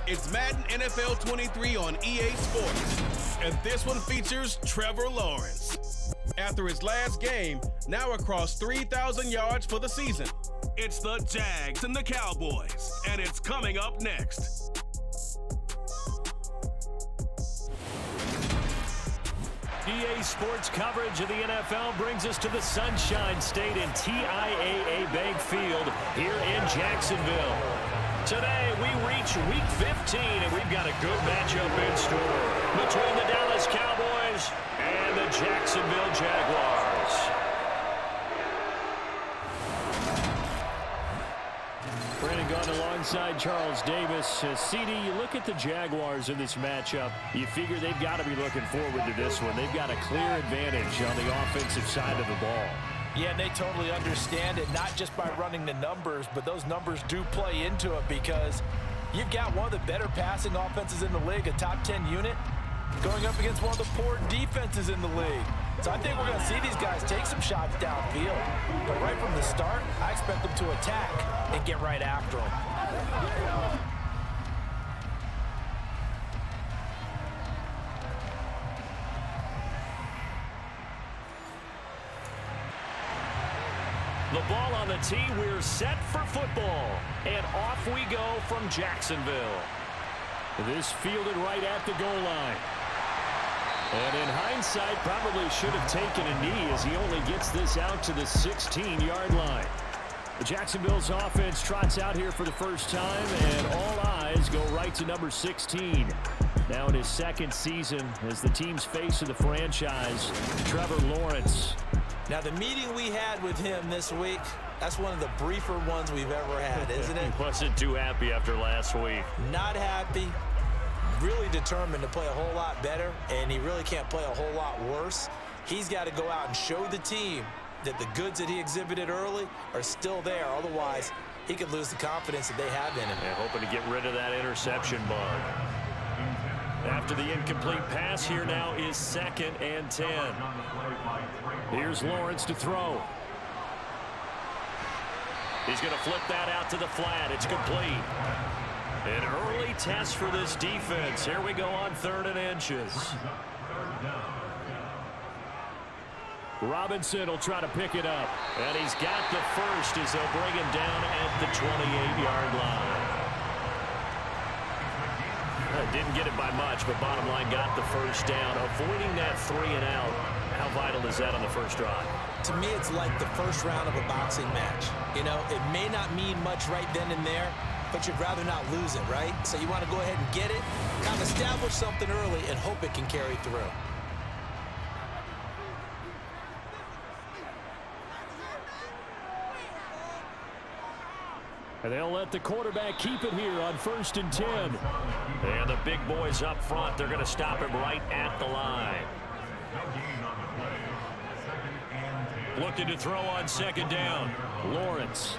It's Madden NFL 23 on EA Sports, and this one features Trevor Lawrence. After his last game, now across 3,000 yards for the season. It's the Jags and the Cowboys, and it's coming up next. EA Sports coverage of the NFL brings us to the Sunshine State in TIAA Bank Field here in Jacksonville. Today, we reach Week 15, and we've got a good matchup in store between the Dallas Cowboys and the Jacksonville Jaguars. Brandon Gaunt alongside Charles Davis. CD, you look at the Jaguars in this matchup, you figure they've got to be looking forward to this one. They've got a clear advantage on the offensive side of the ball. Yeah, and they totally understand it, not just by running the numbers, but those numbers do play into it because you've got one of the better passing offenses in the league, a top 10 unit, going up against one of the poor defenses in the league. So I think we're going to see these guys take some shots downfield. But right from the start, I expect them to attack and get right after them. The ball on the tee, we're set for football. And off we go from Jacksonville. This fielded right at the goal line. And in hindsight, probably should have taken a knee as he only gets this out to the 16-yard line. The Jacksonville's offense trots out here for the first time, and all eyes go right to number 16. Now in his second season as the team's face of the franchise, Trevor Lawrence. Now, the meeting we had with him this week, that's one of the briefer ones we've ever had, isn't it? He wasn't too happy after last week. Not happy. Really determined to play a whole lot better, and he really can't play a whole lot worse. He's got to go out and show the team that the goods that he exhibited early are still there. Otherwise, he could lose the confidence that they have in him. Yeah, hoping to get rid of that interception bug. After the incomplete pass, here now is 2nd and 10. Here's Lawrence to throw. He's going to flip that out to the flat. It's complete. An early test for this defense. Here we go on 3rd and inches. Robinson will try to pick it up. And he's got the first as they'll bring him down at the 28-yard line. Didn't get it by much, but bottom line got the first down. Avoiding that 3 and out. How vital is that on the first drive? To me, it's like the first round of a boxing match. You know, it may not mean much right then and there, but you'd rather not lose it, right? So you want to go ahead and get it, kind of establish something early, and hope it can carry through. And they'll let the quarterback keep it here on 1st and 10. And the big boys up front, they're going to stop him right at the line. Looking to throw on 2nd down. Lawrence.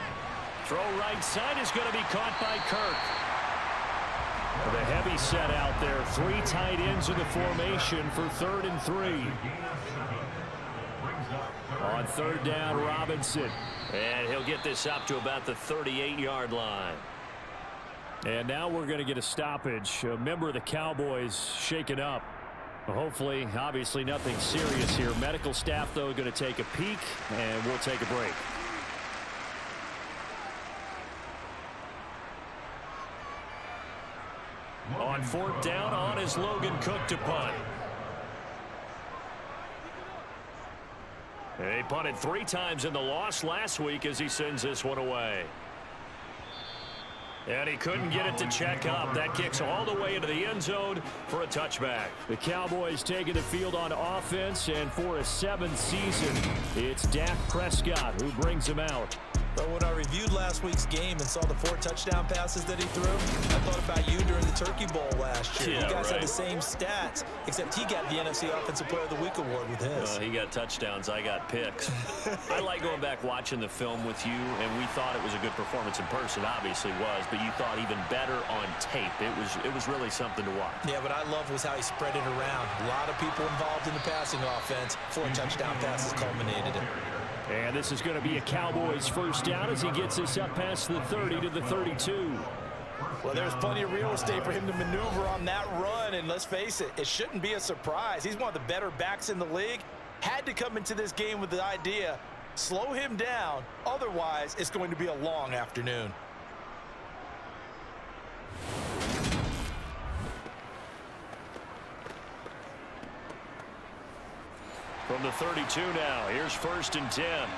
Throw right side is going to be caught by Kirk. The heavy set out there. 3 tight ends in the formation for 3rd and 3. On 3rd down, Robinson. And he'll get this up to about the 38-yard line. And now we're going to get a stoppage. A member of the Cowboys shaken up. Hopefully, obviously nothing serious here. Medical staff, though, going to take a peek, and we'll take a break. On 4th down, on is Logan Cook to punt. He punted 3 times in the loss last week as he sends this one away. And he couldn't get it to check up. That kicks all the way into the end zone for a touchback. The Cowboys taking the field on offense, and for a 7th season, it's Dak Prescott who brings him out. But when I reviewed last week's game and saw the 4 touchdown passes that he threw, I thought about you during the Turkey Bowl last year. Yeah, you guys right. had the same stats, except he got the NFC Offensive Player of the Week award with his. He got touchdowns. I got picks. I like going back watching the film with you, and we thought it was a good performance in person. Obviously was, but you thought even better on tape. It was really something to watch. Yeah, what I loved was how he spread it around. A lot of people involved in the passing offense. 4 touchdown passes culminated it. And this is going to be a Cowboys first down as he gets this up past the 30 to the 32. Well, there's plenty of real estate for him to maneuver on that run, and let's face it, it shouldn't be a surprise. He's one of the better backs in the league. Had to come into this game with the idea, slow him down, otherwise it's going to be a long afternoon. From the 32 now, here's 1st and 10.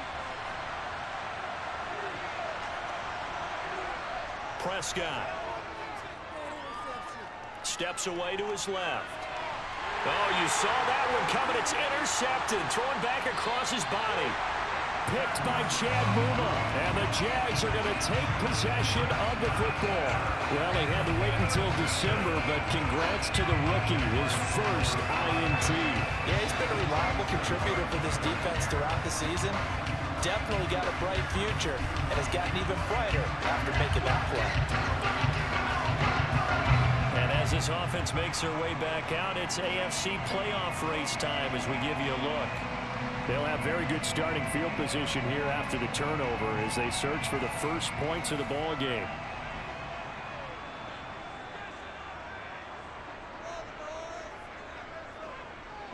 Prescott steps away to his left. Oh, you saw that one coming. It's intercepted, thrown back across his body. Picked by Chad Muma, and the Jags are going to take possession of the football. Well, they had to wait until December, but congrats to the rookie, his first INT. Yeah, he's been a reliable contributor for this defense throughout the season. Definitely got a bright future, and has gotten even brighter after making that play. And as this offense makes their way back out, it's AFC playoff race time as we give you a look. They'll have very good starting field position here after the turnover as they search for the first points of the ball game.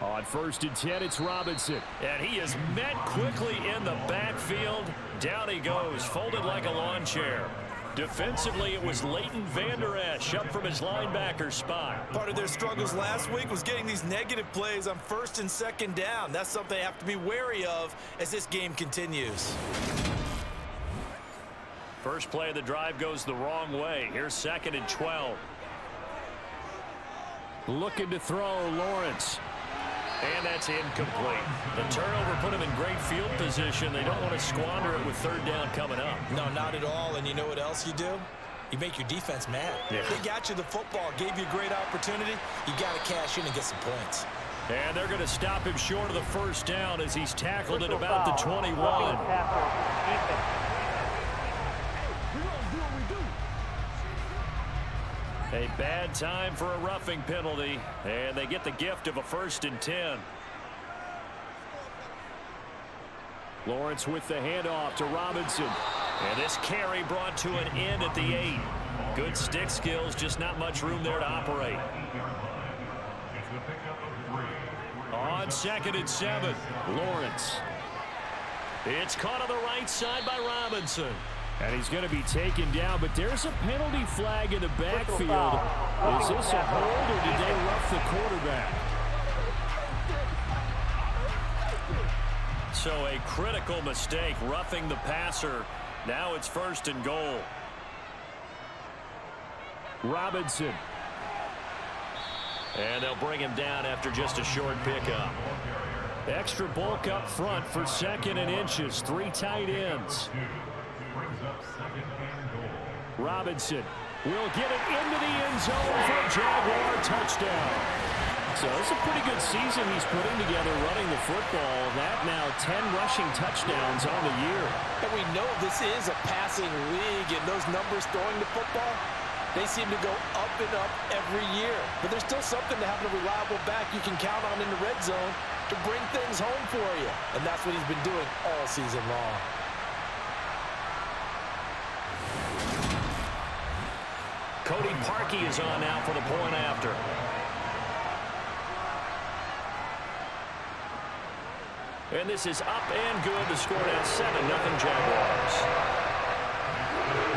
On 1st and 10, it's Robinson. And he is met quickly in the backfield. Down he goes, folded like a lawn chair. Defensively, it was Leighton Vander Esch up from his linebacker spot. Part of their struggles last week was getting these negative plays on 1st and 2nd down. That's something they have to be wary of as this game continues. First play of the drive goes the wrong way. Here's 2nd and 12. Looking to throw, Lawrence. And that's incomplete. The turnover put him in great field position. They don't want to squander it with 3rd down coming up. No, not at all. And you know what else you do? You make your defense mad. Yeah. They got you the football, gave you a great opportunity. You got to cash in and get some points. And they're going to stop him short of the 1st down as he's tackled at about the 21. A bad time for a roughing penalty, and they get the gift of a 1st and 10. Lawrence with the handoff to Robinson. And this carry brought to an end at the 8. Good stick skills, just not much room there to operate. On 2nd and 7, Lawrence. It's caught on the right side by Robinson. And he's going to be taken down, but there's a penalty flag in the backfield. Is this a hold, or did they rough the quarterback? So a critical mistake, roughing the passer. Now it's 1st and goal. Robinson. And they'll bring him down after just a short pickup. Extra bulk up front for 2nd and inches. 3 tight ends. Robinson will get it into the end zone for a Jaguar touchdown. So it's a pretty good season he's putting together running the football. That now 10 rushing touchdowns on the year. And we know this is a passing league, and those numbers throwing the football, they seem to go up and up every year. But there's still something to having a reliable back you can count on in the red zone to bring things home for you. And that's what he's been doing all season long. Cody Parkey is on now for the point after. And this is up and good. The score now 7-0 Jaguars.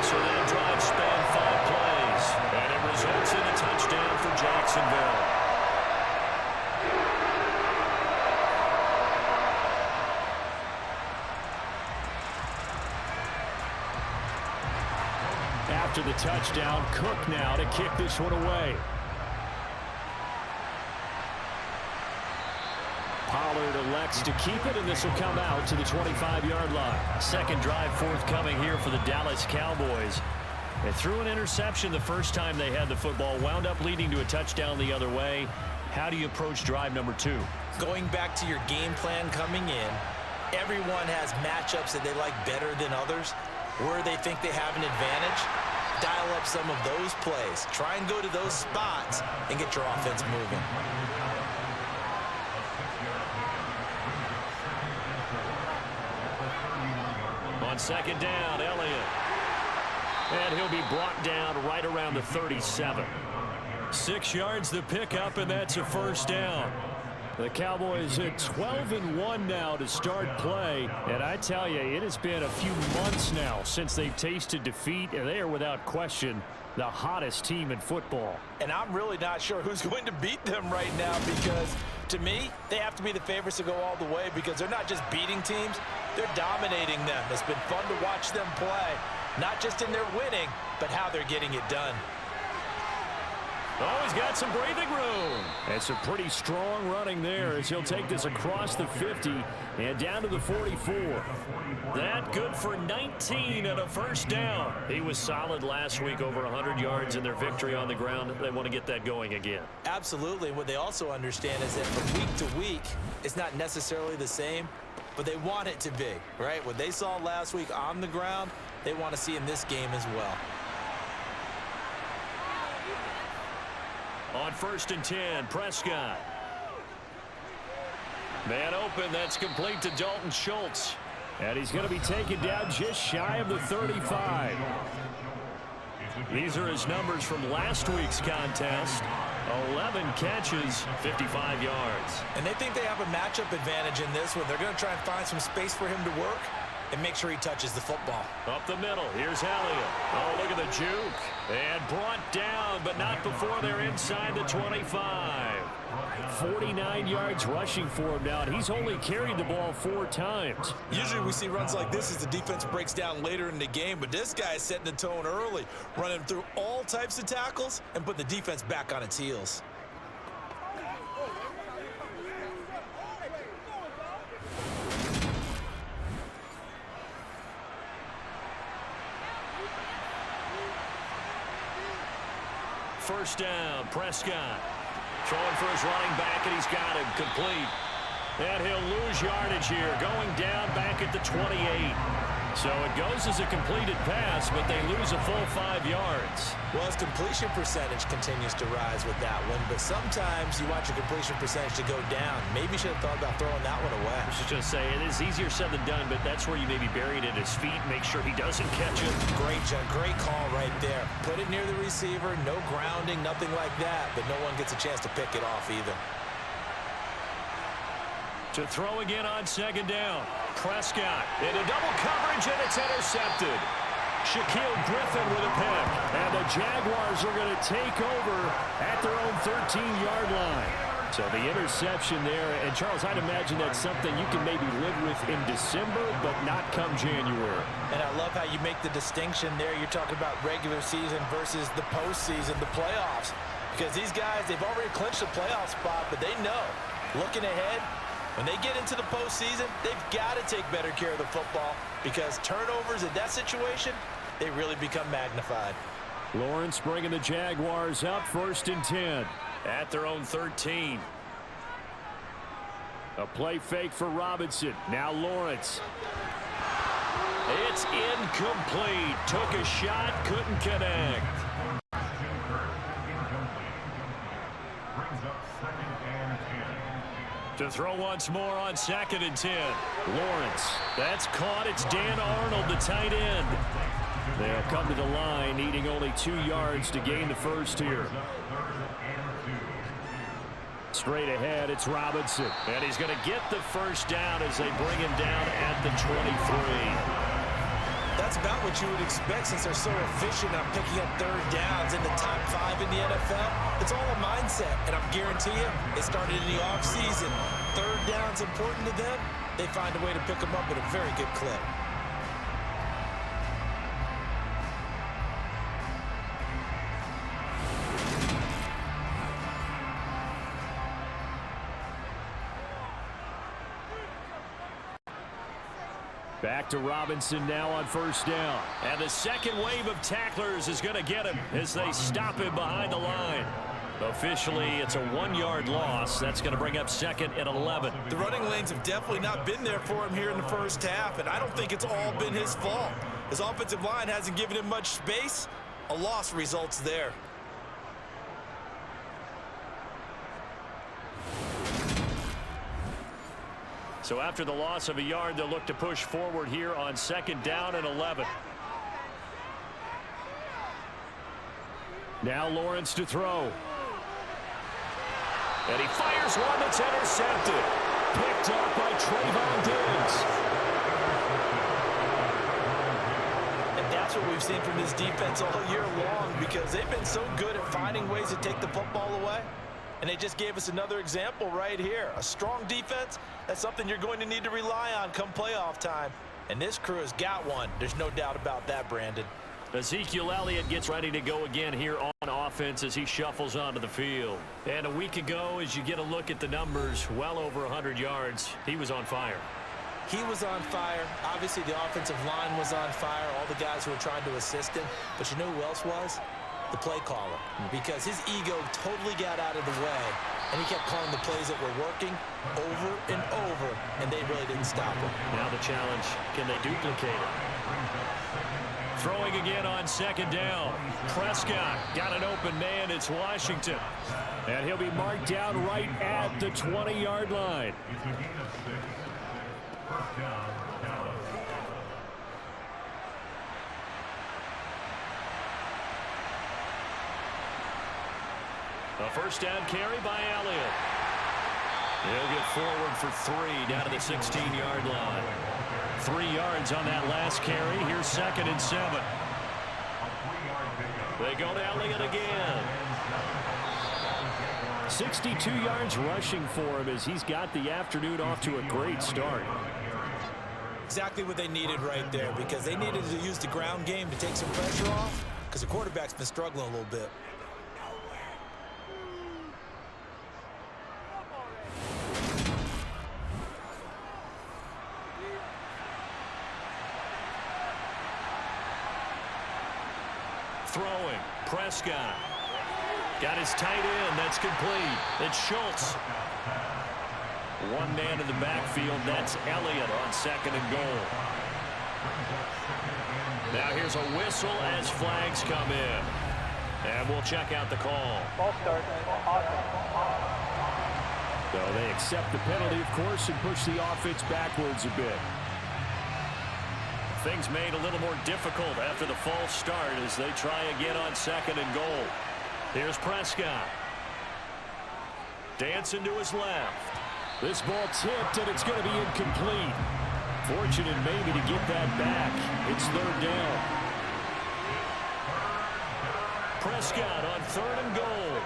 So that drive spanned 5 plays, and it results in a touchdown for Jacksonville. After the touchdown, Cook now to kick this one away. Pollard elects to keep it, and this will come out to the 25-yard line. Second drive forthcoming here for the Dallas Cowboys. They threw an interception the first time they had the football, wound up leading to a touchdown the other way. How do you approach drive number 2? Going back to your game plan coming in, everyone has matchups that they like better than others, where they think they have an advantage. Dial up some of those plays. Try and go to those spots and get your offense moving. On second down, Elliott. And he'll be brought down right around the 37. 6 yards to pick up, and that's a first down. The Cowboys at 12-1 now to start play. And I tell you, it has been a few months now since they've tasted defeat, and they are without question the hottest team in football. And I'm really not sure who's going to beat them right now, because to me, they have to be the favorites to go all the way, because they're not just beating teams, they're dominating them. It's been fun to watch them play, not just in their winning, but how they're getting it done. Oh, he's got some breathing room. And some pretty strong running there as he'll take this across the 50 and down to the 44. That good for 19 and a first down. He was solid last week, over 100 yards in their victory on the ground. They want to get that going again. Absolutely. What they also understand is that from week to week, it's not necessarily the same, but they want it to be, right? What they saw last week on the ground, they want to see in this game as well. On 1st and 10, Prescott. Man open, that's complete to Dalton Schultz. And he's going to be taken down just shy of the 35. These are his numbers from last week's contest. 11 catches, 55 yards. And they think they have a matchup advantage in this one. They're going to try and find some space for him to work and make sure he touches the football. Up the middle, here's Elliott. Oh, look at the juke. And brought down, but not before they're inside the 25. 49 yards rushing for him now, and he's only carried the ball 4 times. Usually we see runs like this as the defense breaks down later in the game, but this guy is setting the tone early, running through all types of tackles and putting the defense back on its heels. First down, Prescott. Throwing for his running back, and he's got him complete. And he'll lose yardage here, going down back at the 28. So it goes as a completed pass, but they lose a full 5 yards. Well, his completion percentage continues to rise with that one, but sometimes you want your completion percentage to go down. Maybe you should have thought about throwing that one away. I was just going to say, it is easier said than done, but that's where you maybe bury it at his feet, make sure he doesn't catch it. Great call right there. Put it near the receiver, no grounding, nothing like that, but no one gets a chance to pick it off either. To throw again on 2nd down. Prescott into double coverage, and it's intercepted. Shaquille Griffin with a pick. And the Jaguars are going to take over at their own 13-yard line. So the interception there. And, Charles, I'd imagine that's something you can maybe live with in December, but not come January. And I love how you make the distinction there. You're talking about regular season versus the postseason, the playoffs. Because these guys, they've already clinched a playoff spot, but they know, looking ahead, when they get into the postseason, they've got to take better care of the football, because turnovers in that situation, they really become magnified. Lawrence bringing the Jaguars up, 1st and 10 at their own 13. A play fake for Robinson. Now Lawrence. It's incomplete. Took a shot, couldn't connect. To throw once more on 2nd and 10. Lawrence. That's caught. It's Dan Arnold, the tight end. They'll come to the line, needing only 2 yards to gain the first here. Straight ahead, it's Robinson. And he's going to get the first down as they bring him down at the 23. That's about what you would expect, since they're so efficient on picking up 3rd downs in the top 5 in the NFL. It's all a mindset, and I guarantee you, it started in the offseason. 3rd down's important to them. They find a way to pick them up at a very good clip. Back to Robinson now on 1st down. And the second wave of tacklers is going to get him as they stop him behind the line. Officially, it's a 1-yard loss. That's going to bring up 2nd and 11. The running lanes have definitely not been there for him here in the first half, and I don't think it's all been his fault. His offensive line hasn't given him much space. A loss results there. So after the loss of a yard, they'll look to push forward here on 2nd down and 11. Now Lawrence to throw. And he fires one that's intercepted. Picked up by Trayvon Diggs. And that's what we've seen from this defense all year long, because they've been so good at finding ways to take the football away. And they just gave us another example right here. A strong defense, that's something you're going to need to rely on come playoff time. And this crew has got one. There's no doubt about that, Brandon. Ezekiel Elliott gets ready to go again here on offense as he shuffles onto the field. And a week ago, as you get a look at the numbers, well over 100 yards, he was on fire. He was on fire. Obviously, the offensive line was on fire, all the guys who were trying to assist him. But you know who else was? The play caller. Because his ego totally got out of the way, and he kept calling the plays that were working over and over, and they really didn't stop him. Now the challenge, can they duplicate it? Throwing again on second down. Prescott got an open man. It's Washington. And he'll be marked down right at the 20-yard line. A first down carry by Elliott. He'll get forward for 3 down to the 16-yard line. 3 yards on that last carry. Here's 2nd and 7. They go to Elliott again. 62 yards rushing for him as he's got the afternoon off to a great start. Exactly what they needed right there, because they needed to use the ground game to take some pressure off, because the quarterback's been struggling a little bit. Throwing, Prescott. Got his tight end, that's complete. It's Schultz. One man in the backfield, that's Elliott on 2nd and goal. Now here's a whistle as flags come in. And we'll check out the call. So they accept the penalty, of course, and push the offense backwards a bit. Things made a little more difficult after the false start as they try again on 2nd and goal. Here's Prescott. Dancing to his left. This ball tipped, and it's going to be incomplete. Fortunate maybe to get that back. It's 3rd down. Prescott on 3rd and goal.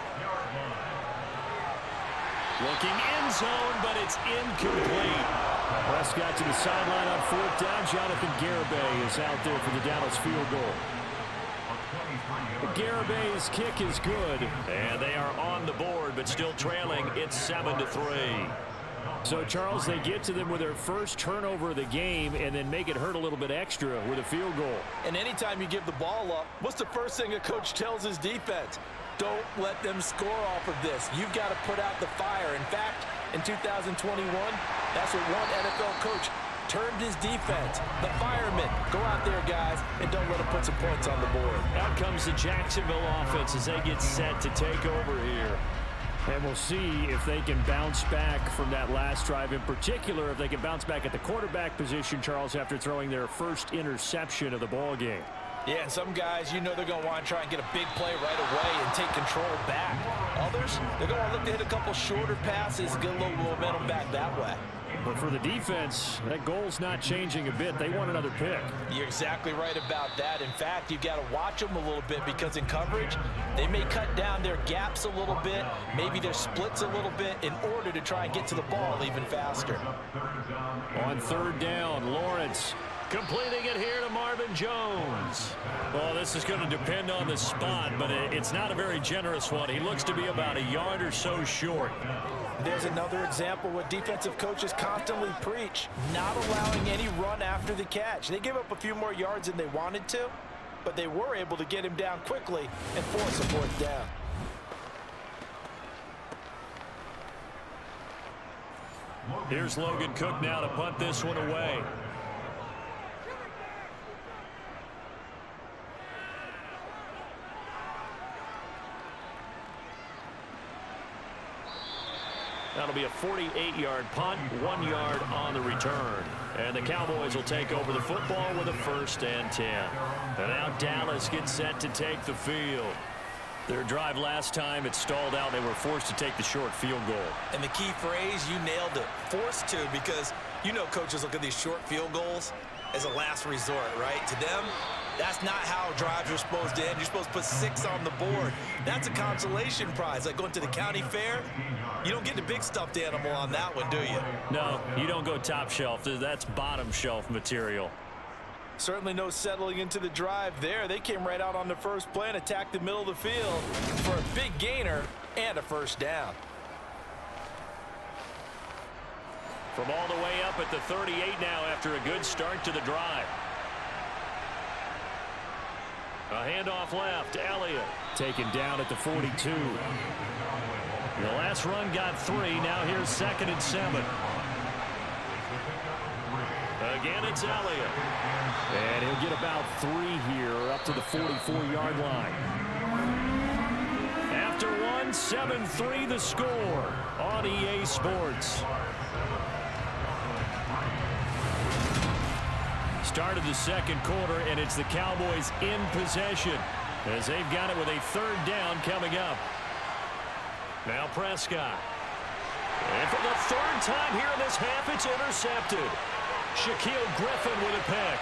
Looking end zone, but it's incomplete. Prescott to the sideline on 4th down. Jonathan Garibay is out there for the Dallas field goal. Garibay's kick is good. And they are on the board, but still trailing. It's 7-3. So, Charles, they get to them with their first turnover of the game and then make it hurt a little bit extra with a field goal. And anytime you give the ball up, what's the first thing a coach tells his defense? Don't let them score off of this. You've got to put out the fire. In fact, in 2021, that's what one NFL coach termed his defense. The firemen. Go out there, guys, and don't let them put some points on the board. Out comes the Jacksonville offense as they get set to take over here. And we'll see if they can bounce back from that last drive. In particular, if they can bounce back at the quarterback position, Charles, after throwing their first interception of the ball game. Yeah, and some guys, you know they're going to want to try and get a big play right away and take control back. Others, they're going to look to hit a couple shorter passes and get a little momentum back that way. But for the defense, that goal's not changing a bit. They want another pick. You're exactly right about that. In fact, you've got to watch them a little bit because in coverage, they may cut down their gaps a little bit, maybe their splits a little bit in order to try and get to the ball even faster. On 3rd down, Lawrence completing it here to Marvin Jones. Well, this is going to depend on the spot, but it's not a very generous one. He looks to be about a yard or so short. There's another example what defensive coaches constantly preach, not allowing any run after the catch. They gave up a few more yards than they wanted to, but they were able to get him down quickly and force a 4th down. Here's Logan Cook now to punt this one away. That'll be a 48-yard punt, 1 yard on the return. And the Cowboys will take over the football with a 1st and 10. And now Dallas gets set to take the field. Their drive last time, it stalled out. They were forced to take the short field goal. And the key phrase, you nailed it, forced to, because you know coaches look at these short field goals as a last resort, right? To them, that's not how drives are supposed to end. You're supposed to put 6 on the board. That's a consolation prize. Like going to the county fair, you don't get the big stuffed animal on that one, do you? No, you don't go top shelf. That's bottom shelf material. Certainly no settling into the drive there. They came right out on the first play and attacked the middle of the field for a big gainer and a first down. From all the way up at the 38 now after a good start to the drive. A handoff left, Elliott taken down at the 42. The last run got 3, now here's 2nd and 7. Again, it's Elliott. And he'll get about 3 here up to the 44-yard line. After 1, 7-3 the score on EA Sports. Start of the second quarter, and it's the Cowboys in possession as they've got it with a 3rd down coming up. Now Prescott. And for the 3rd time here in this half, it's intercepted. Shaquille Griffin with a pick.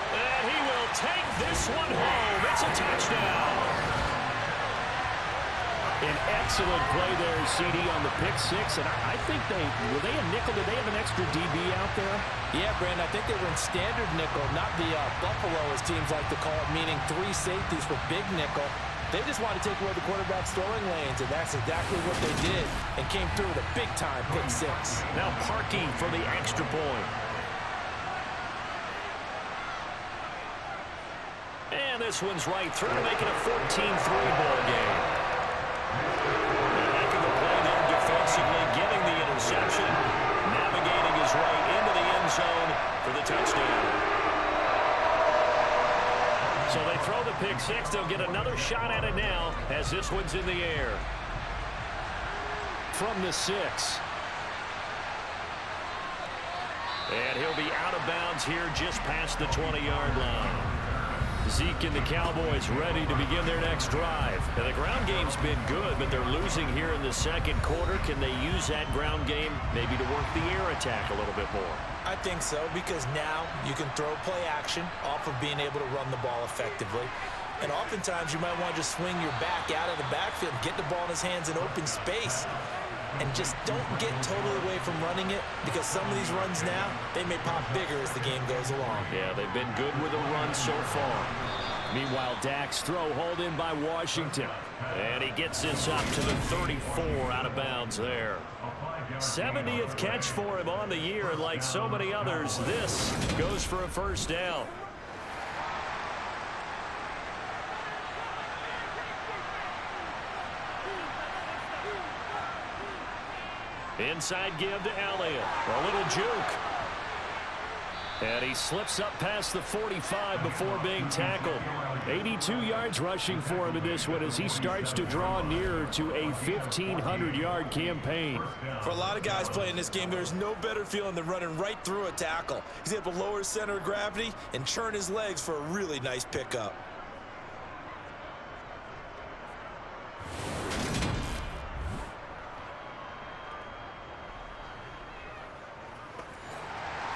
And he will take this one home. It's a touchdown. An excellent play there, CD, on the pick 6. And I think were they a nickel? Did they have an extra DB out there? Yeah, Brandon, I think they were in standard nickel, not the Buffalo, as teams like to call it, meaning 3 safeties for big nickel. They just wanted to take away the quarterback's throwing lanes, and that's exactly what they did, and came through with a big-time pick 6. Now Parkey for the extra point. And this one's right through to make it a 14-3 ball game. Heck of a play there defensively, getting the interception, navigating his way into the end zone for the touchdown. So they throw the pick 6. They'll get another shot at it now as this one's in the air. From the 6. And he'll be out of bounds here just past the 20-yard line. Zeke and the Cowboys ready to begin their next drive. Now, the ground game's been good, but they're losing here in the second quarter. Can they use that ground game maybe to work the air attack a little bit more? I think so, because now you can throw play action off of being able to run the ball effectively. And oftentimes you might want to just swing your back out of the backfield, get the ball in his hands in open space, and just don't get totally away from running it, because some of these runs now, they may pop bigger as the game goes along. Yeah, they've been good with a run so far. Meanwhile, Dak's throw hauled in by Washington. And he gets this up to the 34, out of bounds there. 70th catch for him on the year, and like so many others, this goes for a first down. Inside give to Elliott. A little juke. And he slips up past the 45 before being tackled. 82 yards rushing for him in this one as he starts to draw nearer to a 1,500-yard campaign. For a lot of guys playing this game, there's no better feeling than running right through a tackle. He's able to lower his center of gravity and churn his legs for a really nice pickup.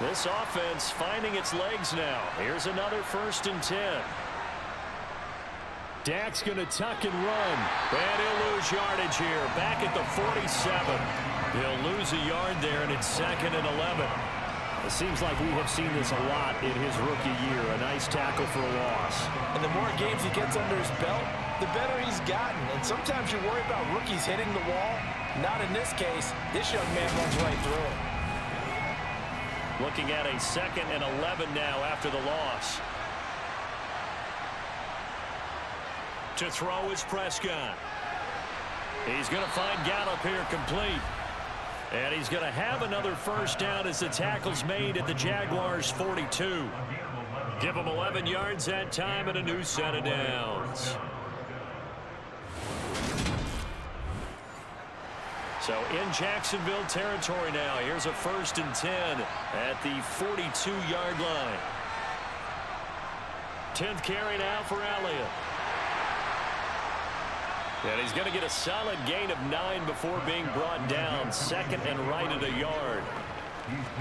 This offense finding its legs now. Here's another 1st and 10. Dak's going to tuck and run. And he'll lose yardage here. Back at the 47. He'll lose a yard there, and it's 2nd and 11. It seems like we have seen this a lot in his rookie year. A nice tackle for a loss. And the more games he gets under his belt, the better he's gotten. And sometimes you worry about rookies hitting the wall. Not in this case. This young man runs right through it. Looking at a 2nd and 11 now after the loss. To throw is Prescott. He's going to find Gallup here complete. And he's going to have another first down as the tackle's made at the Jaguars' 42. Give him 11 yards that time and a new set of downs. So in Jacksonville territory now. Here's a 1st and 10 at the 42-yard line. 10th carry now for Elliott. And he's going to get a solid gain of 9 before being brought down. Second and right at a yard.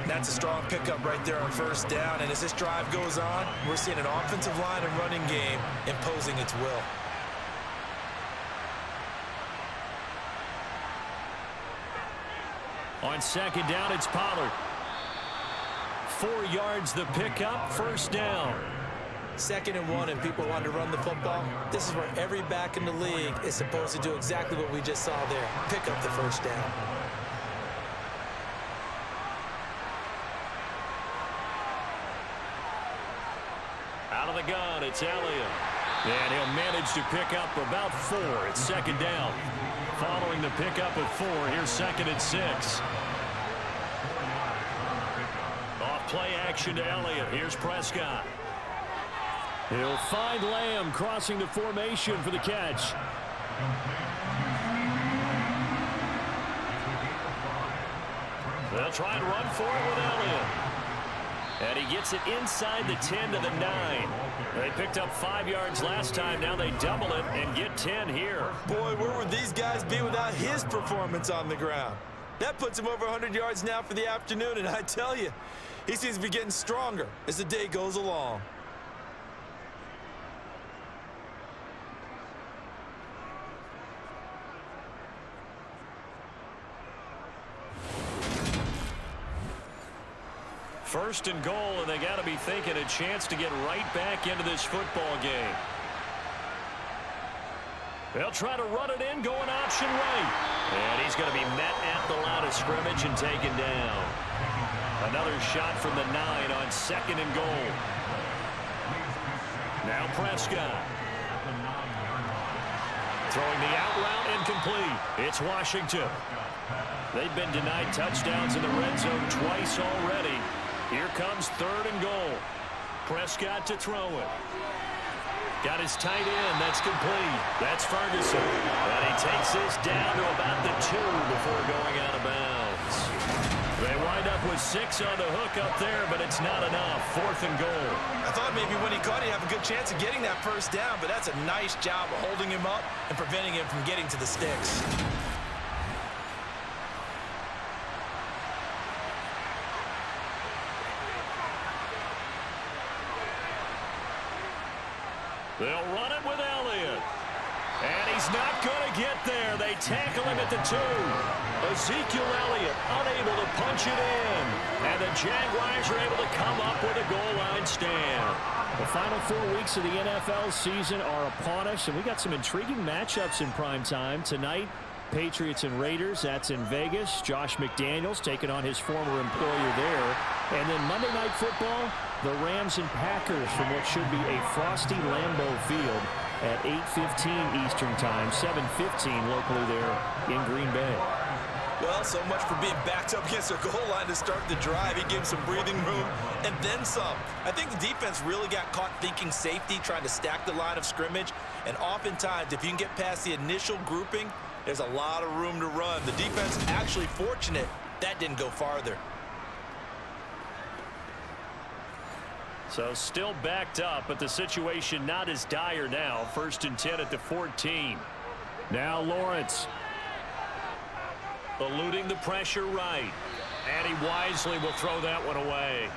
That's a strong pickup right there on first down. And as this drive goes on, we're seeing an offensive line and running game imposing its will. On second down, it's Pollard. 4 yards the pickup, first down. 2nd and 1, and people want to run the football. This is where every back in the league is supposed to do exactly what we just saw there. Pick up the first down. Out of the gun, it's Elliott. And he'll manage to pick up about 4. It's second down. Following the pickup of 4, here's 2nd and 6. Off play action to Elliott. Here's Prescott. He'll find Lamb crossing the formation for the catch. They'll try and run for it with Elliott. And he gets it inside the 10 to the 9. They picked up 5 yards last time. Now they double it and get 10 here. Boy, where would these guys be without his performance on the ground? That puts him over 100 yards now for the afternoon, and I tell you, he seems to be getting stronger as the day goes along. First and goal, and they got to be thinking a chance to get right back into this football game. They'll try to run it in, going option right. And he's going to be met at the line of scrimmage and taken down. Another shot from the 9 on 2nd and goal. Now Prescott. Throwing the out route incomplete. It's Washington. They've been denied touchdowns in the red zone twice already. Here comes 3rd and goal. Prescott to throw it. Got his tight end. That's complete. That's Ferguson. And he takes this down to about the 2 before going out of bounds. They wind up with 6 on the hook up there, but it's not enough. 4th and goal. I thought maybe when he caught it, he'd have a good chance of getting that first down, but that's a nice job of holding him up and preventing him from getting to the sticks. They'll run it with Elliott. And he's not going to get there. They tackle him at the 2. Ezekiel Elliott unable to punch it in. And the Jaguars are able to come up with a goal line stand. The final 4 weeks of the NFL season are upon us, and we got some intriguing matchups in prime time tonight. Patriots and Raiders, that's in Vegas. Josh McDaniels taking on his former employer there. And then Monday Night Football, the Rams and Packers from what should be a frosty Lambeau Field at 8:15 Eastern Time, 7:15 locally there in Green Bay. Well, so much for being backed up against their goal line to start the drive. He gave him some breathing room and then some. I think the defense really got caught thinking safety, trying to stack the line of scrimmage. And oftentimes, if you can get past the initial grouping, there's a lot of room to run. The defense actually fortunate that didn't go farther. So still backed up, but the situation not as dire now. 1st and 10 at the 14. Now Lawrence. Eluding the pressure right. And he wisely will throw that one away.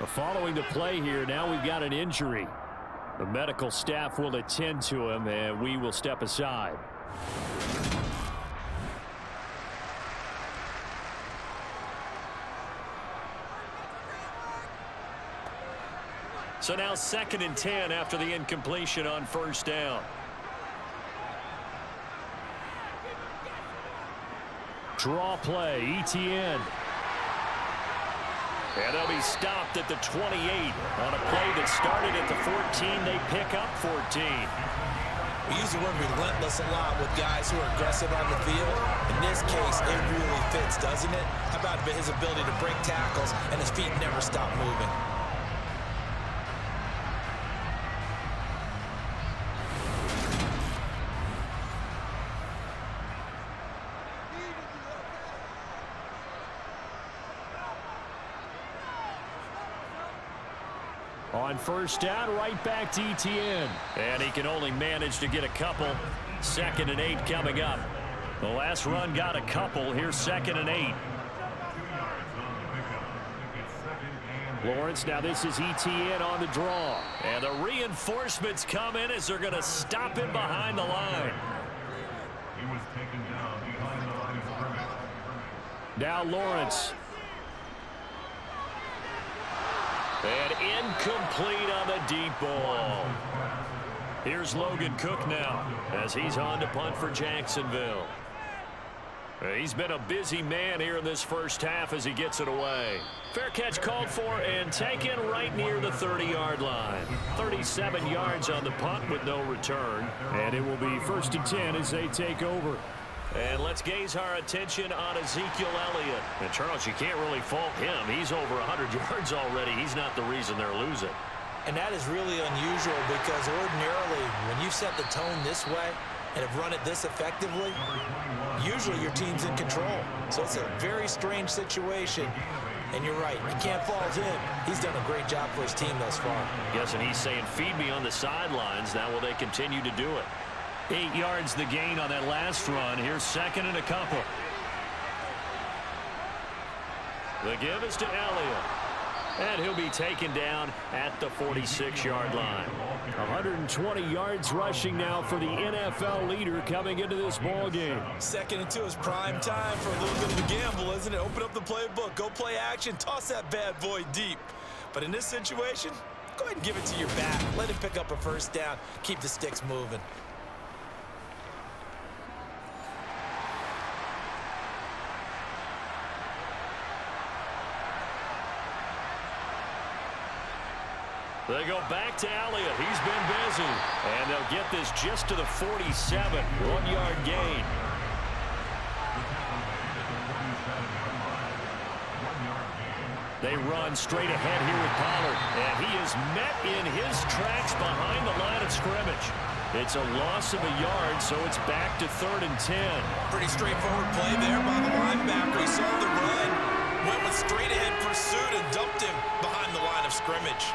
Following the play here, now we've got an injury. The medical staff will attend to him, and we will step aside. So now 2nd and 10 after the incompletion on 1st down. Draw play, ETN. And they'll be stopped at the 28 on a play that started at the 14. They pick up 14. We use the word relentless a lot with guys who are aggressive on the field. In this case, it really fits, doesn't it? How about his ability to break tackles and his feet never stop moving? on first down, right back to ETN. And he can only manage to get a couple. 2nd and 8 coming up. The last run got a couple. Here's 2nd and 8. Lawrence, now this is ETN on the draw. And the reinforcements come in as they're going to stop him behind the line. He was taken down behind the line of scrimmage. Now Lawrence. And incomplete on the deep ball. Here's Logan Cook now as he's on to punt for Jacksonville. He's been a busy man here in this first half as he gets it away. Fair catch called for and taken right near the 30-yard line. 37 yards on the punt with no return. And it will be 1st and 10 as they take over. And let's gaze our attention on Ezekiel Elliott. And Charles, you can't really fault him. He's over 100 yards already. He's not the reason they're losing. And that is really unusual because ordinarily when you set the tone this way and have run it this effectively, usually your team's in control. So it's a very strange situation. And you're right, you can't fault him. He's done a great job for his team thus far. Yes, and he's saying, feed me on the sidelines. Now will they continue to do it? 8 yards the gain on that last run. Here's 2nd and a couple. The give is to Elliott. And he'll be taken down at the 46-yard line. 120 yards rushing now for the NFL leader coming into this ball game. 2nd and 2 is prime time for a little bit of a gamble, isn't it? Open up the playbook, go play action, toss that bad boy deep. But in this situation, go ahead and give it to your back. Let him pick up a first down. Keep the sticks moving. They go back to Elliott. He's been busy. And they'll get this just to the 47. 1-yard gain. They run straight ahead here with Pollard. And he is met in his tracks behind the line of scrimmage. It's a loss of a yard, so it's back to 3rd and 10. Pretty straightforward play there by the linebacker. He saw the run, went with straight ahead pursuit, and dumped him behind the line of scrimmage.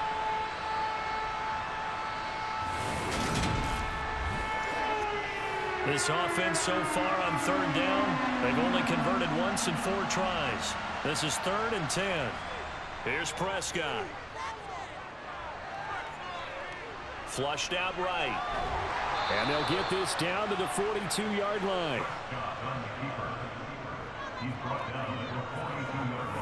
This offense so far on 3rd down, they've only converted once in 4 tries. This is 3rd and 10. Here's Prescott. Flushed out right. And they'll get this down to the 42-yard line.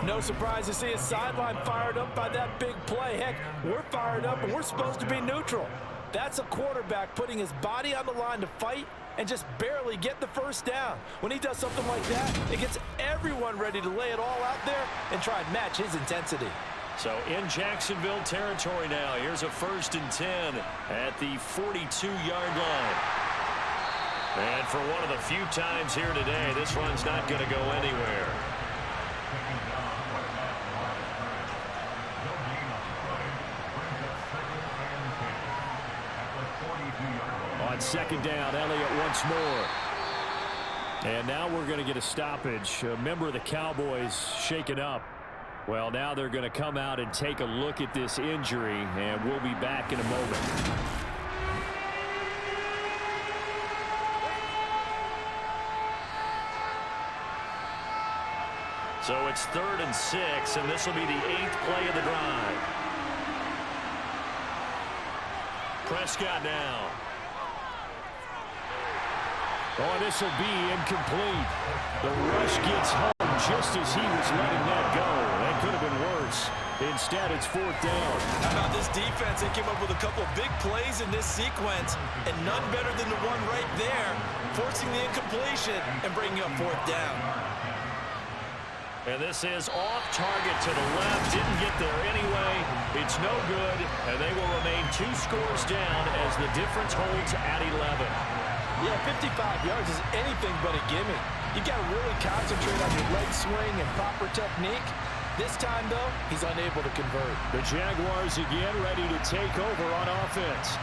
No surprise to see a sideline fired up by that big play. Heck, we're fired up and we're supposed to be neutral. That's a quarterback putting his body on the line to fight and just barely get the first down. When he does something like that, it gets everyone ready to lay it all out there and try and match his intensity. So in Jacksonville territory now, here's a 1st and 10 at the 42-yard line. And for one of the few times here today, this run's not going to go anywhere. On 2nd down, Elliott once more. And now we're going to get a stoppage. A member of the Cowboys shaken up. Well, now they're going to come out and take a look at this injury, and we'll be back in a moment. So it's 3rd and 6, and this will be the 8th play of the drive. Prescott now. Oh, this will be incomplete. The rush gets home just as he was letting that go. That could have been worse. Instead, it's 4th down. How about this defense? They came up with a couple of big plays in this sequence, and none better than the one right there, forcing the incompletion and bringing up 4th down. And this is off target to the left. Didn't get there anyway. It's no good, and they will remain 2 scores down as the difference holds at 11. Yeah, 55 yards is anything but a gimme. You got to really concentrate on your leg swing and proper technique. This time, though, he's unable to convert. The Jaguars again ready to take over on offense.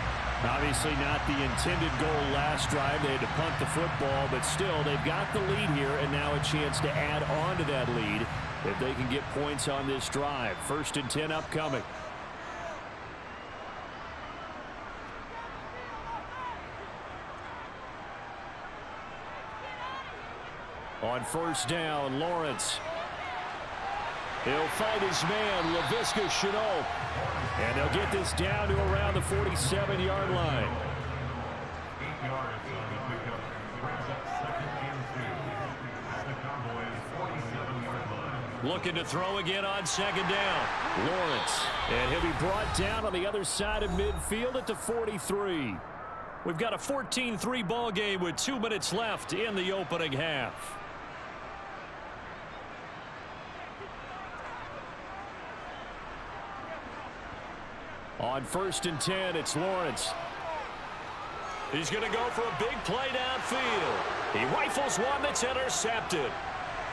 Obviously not the intended goal last drive. They had to punt the football, but still, they've got the lead here, and now a chance to add on to that lead if they can get points on this drive. 1st and 10 upcoming. On first down, Lawrence. He'll fight his man, Laviska Shenault. And they'll get this down to around the 47-yard line. 8 yards on the pickup. Brings up 2nd and 2 at the Cowboys' 47-yard line. Looking to throw again on 2nd down. Lawrence. And he'll be brought down on the other side of midfield at the 43. We've got a 14-3 ball game with 2 minutes left in the opening half. On 1st and 10, it's Lawrence. He's going to go for a big play downfield. He rifles one that's intercepted.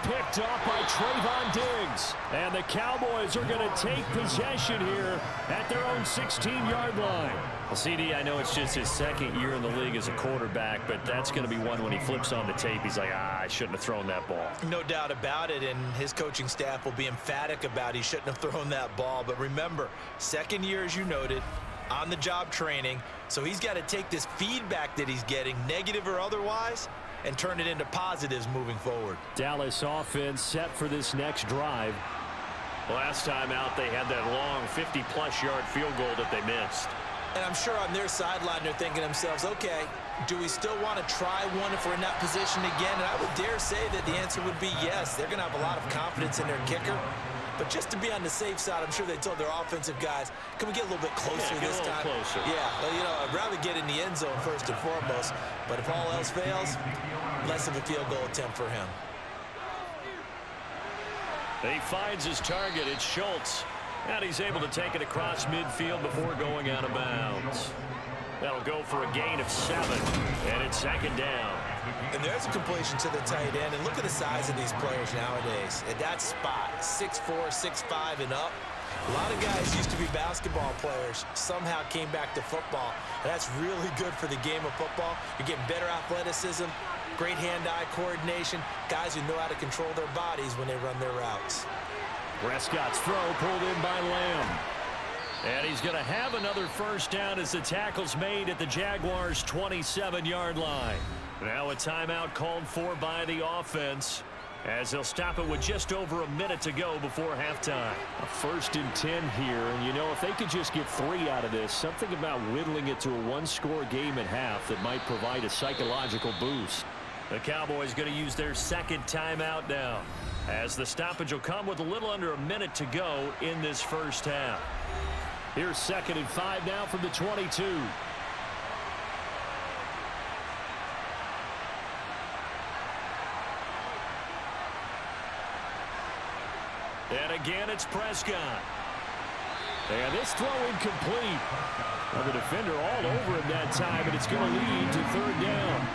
Picked off by Trayvon Diggs. And the Cowboys are going to take possession here at their own 16-yard line. Well, CD, I know it's just his 2nd year in the league as a quarterback, but that's going to be one when he flips on the tape. He's like, I shouldn't have thrown that ball. No doubt about it, and his coaching staff will be emphatic about he shouldn't have thrown that ball. But remember, 2nd year, as you noted, on-the-job training, so he's got to take this feedback that he's getting, negative or otherwise, and turn it into positives moving forward. Dallas offense set for this next drive. Last time out, they had that long 50-plus yard field goal that they missed. And I'm sure on their sideline they're thinking to themselves, okay, do we still want to try one if we're in that position again? And I would dare say that the answer would be yes. They're going to have a lot of confidence in their kicker. But just to be on the safe side, I'm sure they told their offensive guys, can we get a little bit closer this time? Closer. Yeah, well, you know, I'd rather get in the end zone first and foremost. But if all else fails, less of a field goal attempt for him. He finds his target. It's Schultz. And he's able to take it across midfield before going out of bounds. That'll go for a gain of 7. And it's 2nd down. And there's a completion to the tight end. And look at the size of these players nowadays. At that spot, 6'4", 6'5", and up. A lot of guys used to be basketball players, somehow came back to football. And that's really good for the game of football. You're getting better athleticism, great hand-eye coordination, guys who know how to control their bodies when they run their routes. Prescott's throw pulled in by Lamb. And he's going to have another first down as the tackle's made at the Jaguars' 27-yard line. Now a timeout called for by the offense as they'll stop it with just over a minute to go before halftime. A 1st and 10 here, and you know, if they could just get 3 out of this, something about whittling it to a one-score game at half that might provide a psychological boost. The Cowboys going to use their 2nd timeout now, as the stoppage will come with a little under a minute to go in this first half. Here's 2nd and 5 now from the 22. And again, it's Prescott. And this throw incomplete. Well, the defender all over him that time, and it's going to lead to 3rd down.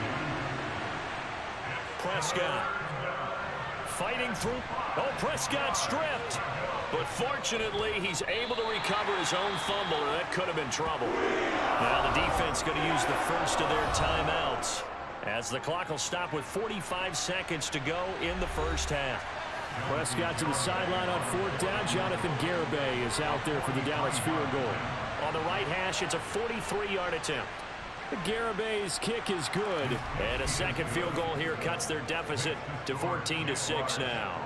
Prescott fighting through. Oh, Prescott stripped. But fortunately, he's able to recover his own fumble, or that could have been trouble. Now the defense going to use the first of their timeouts, as the clock will stop with 45 seconds to go in the first half. Prescott to the sideline on 4th down. Jonathan Garibay is out there for the Dallas field goal. On the right hash, it's a 43-yard attempt. Garibay's kick is good. And a second field goal here cuts their deficit to 14-6 now.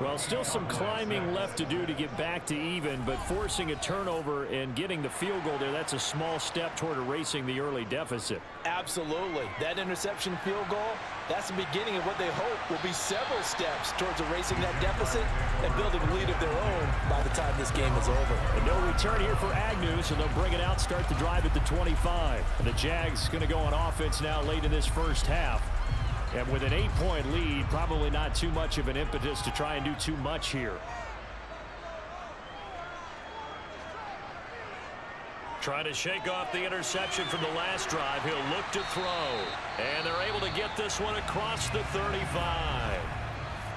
Well, still some climbing left to do to get back to even, but forcing a turnover and getting the field goal there, that's a small step toward erasing the early deficit. Absolutely. That interception field goal, that's the beginning of what they hope will be several steps towards erasing that deficit and building a lead of their own by the time this game is over. And no return here for Agnew, so they'll bring it out, start the drive at the 25. And the Jags going to go on offense now late in this first half. And with an 8-point lead, probably not too much of an impetus to try and do too much here. Trying to shake off the interception from the last drive. He'll look to throw. And they're able to get this one across the 35.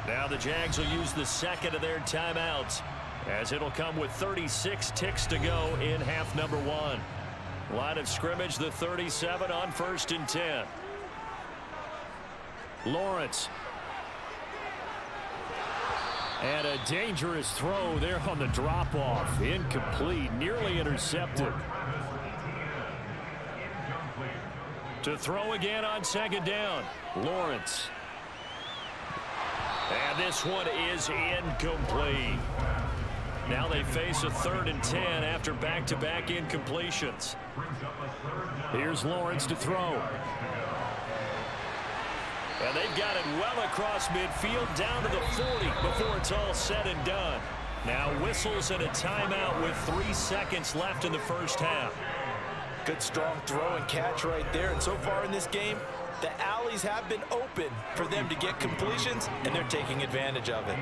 Now the Jags will use the 2nd of their timeouts, as it'll come with 36 ticks to go in half number 1. Line of scrimmage, the 37 on 1st and 10. Lawrence. And a dangerous throw there on the drop-off. Incomplete, nearly intercepted. To throw again on 2nd down. Lawrence. And this one is incomplete. Now they face a 3rd and 10 after back-to-back incompletions. Here's Lawrence to throw. And they've got it well across midfield down to the 40 before it's all said and done. Now whistles and a timeout with 3 seconds left in the first half. Good strong throw and catch right there. And so far in this game, the alleys have been open for them to get completions, and they're taking advantage of it.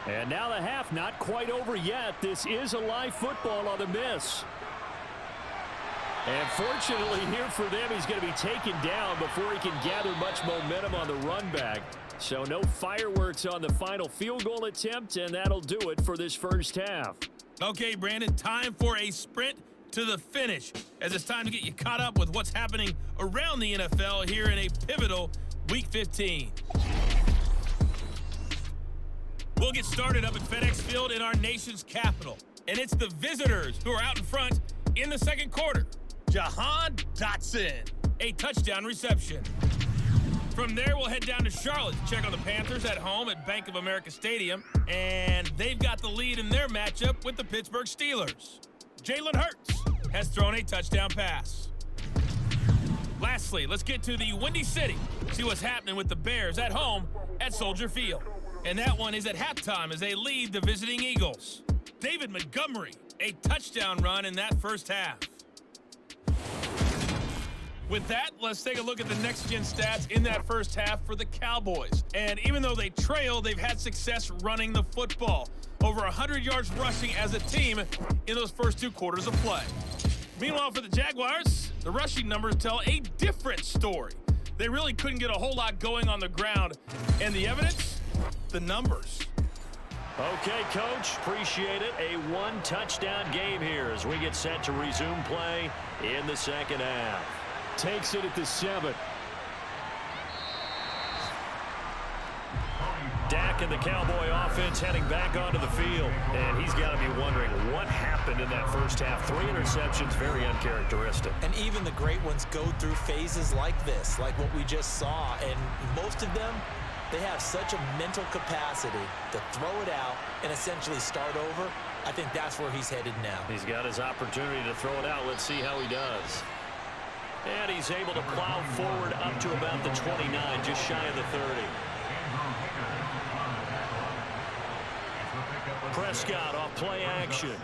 And now the half not quite over yet. This is a live football on the miss. And fortunately here for them, he's going to be taken down before he can gather much momentum on the run back. So no fireworks on the final field goal attempt, and that'll do it for this first half. Okay, Brandon, time for a sprint to the finish, as it's time to get you caught up with what's happening around the NFL here in a pivotal Week 15. We'll get started up at FedEx Field in our nation's capital, and it's the visitors who are out in front in the second quarter. Jahan Dotson, a touchdown reception. From there, we'll head down to Charlotte to check on the Panthers at home at Bank of America Stadium, and they've got the lead in their matchup with the Pittsburgh Steelers. Jalen Hurts has thrown a touchdown pass. Lastly, let's get to the Windy City, see what's happening with the Bears at home at Soldier Field. And that one is at halftime as they lead the visiting Eagles. David Montgomery, a touchdown run in that first half. With that, let's take a look at the next-gen stats in that first half for the Cowboys. And even though they trail, they've had success running the football. Over 100 yards rushing as a team in those first 2 quarters of play. Meanwhile, for the Jaguars, the rushing numbers tell a different story. They really couldn't get a whole lot going on the ground. And the evidence? The numbers. Okay, Coach, appreciate it. A 1-touchdown game here as we get set to resume play in the second half. Takes it at the 7. Dak and the Cowboy offense heading back onto the field. And he's got to be wondering what happened in that first half. 3 interceptions, very uncharacteristic. And even the great ones go through phases like this, like what we just saw. And most of them, they have such a mental capacity to throw it out and essentially start over. I think that's where he's headed now. He's got his opportunity to throw it out. Let's see how he does. And he's able to plow forward up to about the 29, just shy of the 30. Prescott off play action.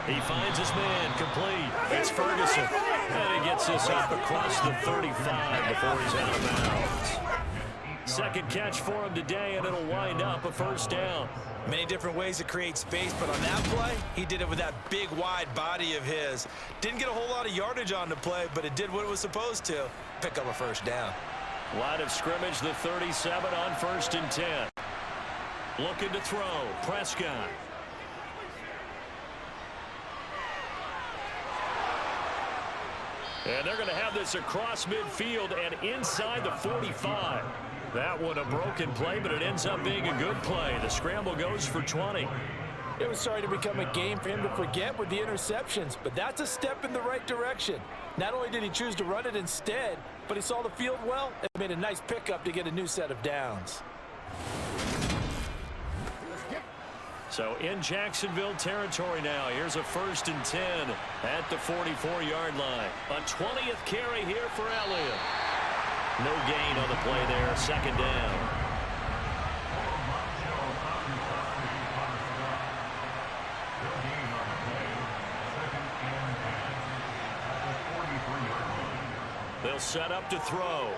He finds his man, complete. It's Ferguson. And he gets this up across the 35 before he's out of bounds. Second catch for him today, and it'll wind up a first down. Many different ways to create space, but on that play, he did it with that big, wide body of his. Didn't get a whole lot of yardage on the play, but it did what it was supposed to. Pick up a first down. Line of scrimmage, the 37 on 1st and 10. Looking to throw, Prescott. And they're going to have this across midfield and inside the 45. That one a broken play, but it ends up being a good play. The scramble goes for 20. It was starting to become a game for him to forget with the interceptions, but that's a step in the right direction. Not only did he choose to run it instead, but he saw the field well and made a nice pickup to get a new set of downs. So in Jacksonville territory now. Here's a 1st and 10 at the 44-yard line. A 20th carry here for Elliott. No gain on the play there. Second down. They'll set up to throw.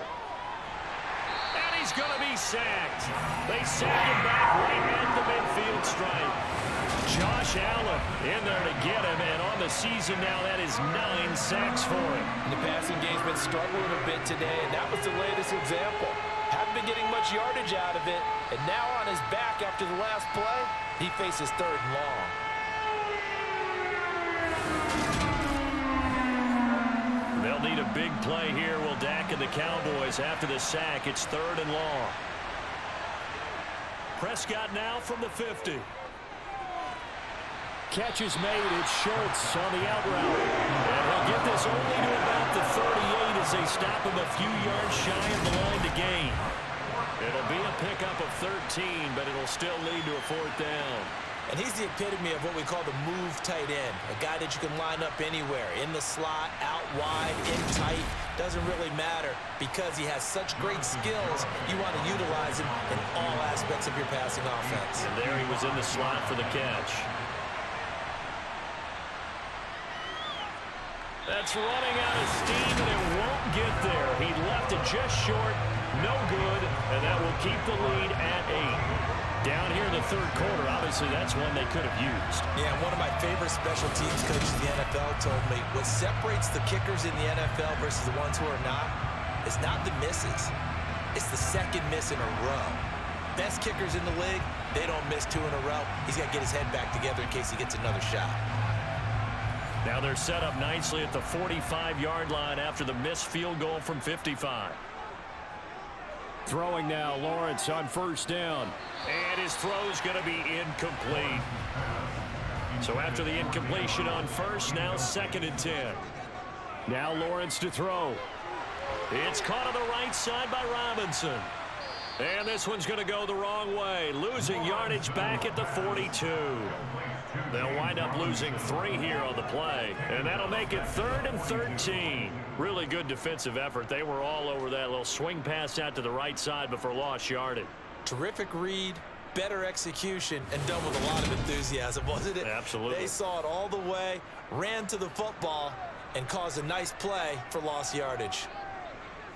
And he's going to be sacked. They sack him back right at the midfield stripe. Josh Allen in there to get him, and on the season now, that is 9 sacks for him. The passing game's been struggling a bit today, and that was the latest example. Haven't been getting much yardage out of it, and now on his back after the last play, he faces 3rd and long. They'll need a big play here, will Dak and the Cowboys after the sack. It's 3rd and long. Prescott now from the 50. Catch is made. It's Schultz on the out route. And he'll get this only to about the 38 as they stop him a few yards shy of the line to gain. It'll be a pickup of 13, but it'll still lead to a 4th down. And he's the epitome of what we call the move tight end, a guy that you can line up anywhere, in the slot, out wide, in tight, doesn't really matter because he has such great skills. You want to utilize him in all aspects of your passing offense. And there he was in the slot for the catch. That's running out of steam, and it won't get there. He left it just short, no good, and that will keep the lead at 8. Down here in the 3rd quarter, obviously that's one they could have used. Yeah, one of my favorite special teams coaches in the NFL told me what separates the kickers in the NFL versus the ones who are not is not the misses. It's the second miss in a row. Best kickers in the league, they don't miss 2 in a row. He's got to get his head back together in case he gets another shot. Now they're set up nicely at the 45-yard line after the missed field goal from 55. Throwing now, Lawrence on 1st down. And his throw's going to be incomplete. So after the incompletion on 1st, now 2nd and 10. Now Lawrence to throw. It's caught on the right side by Robinson. And this one's going to go the wrong way, losing yardage back at the 42. They'll wind up losing 3 here on the play, and that'll make it 3rd and 13. Really good defensive effort. They were all over that little swing pass out to the right side before lost yardage. Terrific read, better execution, and done with a lot of enthusiasm, wasn't it? Absolutely. They saw it all the way, ran to the football, and caused a nice play for lost yardage.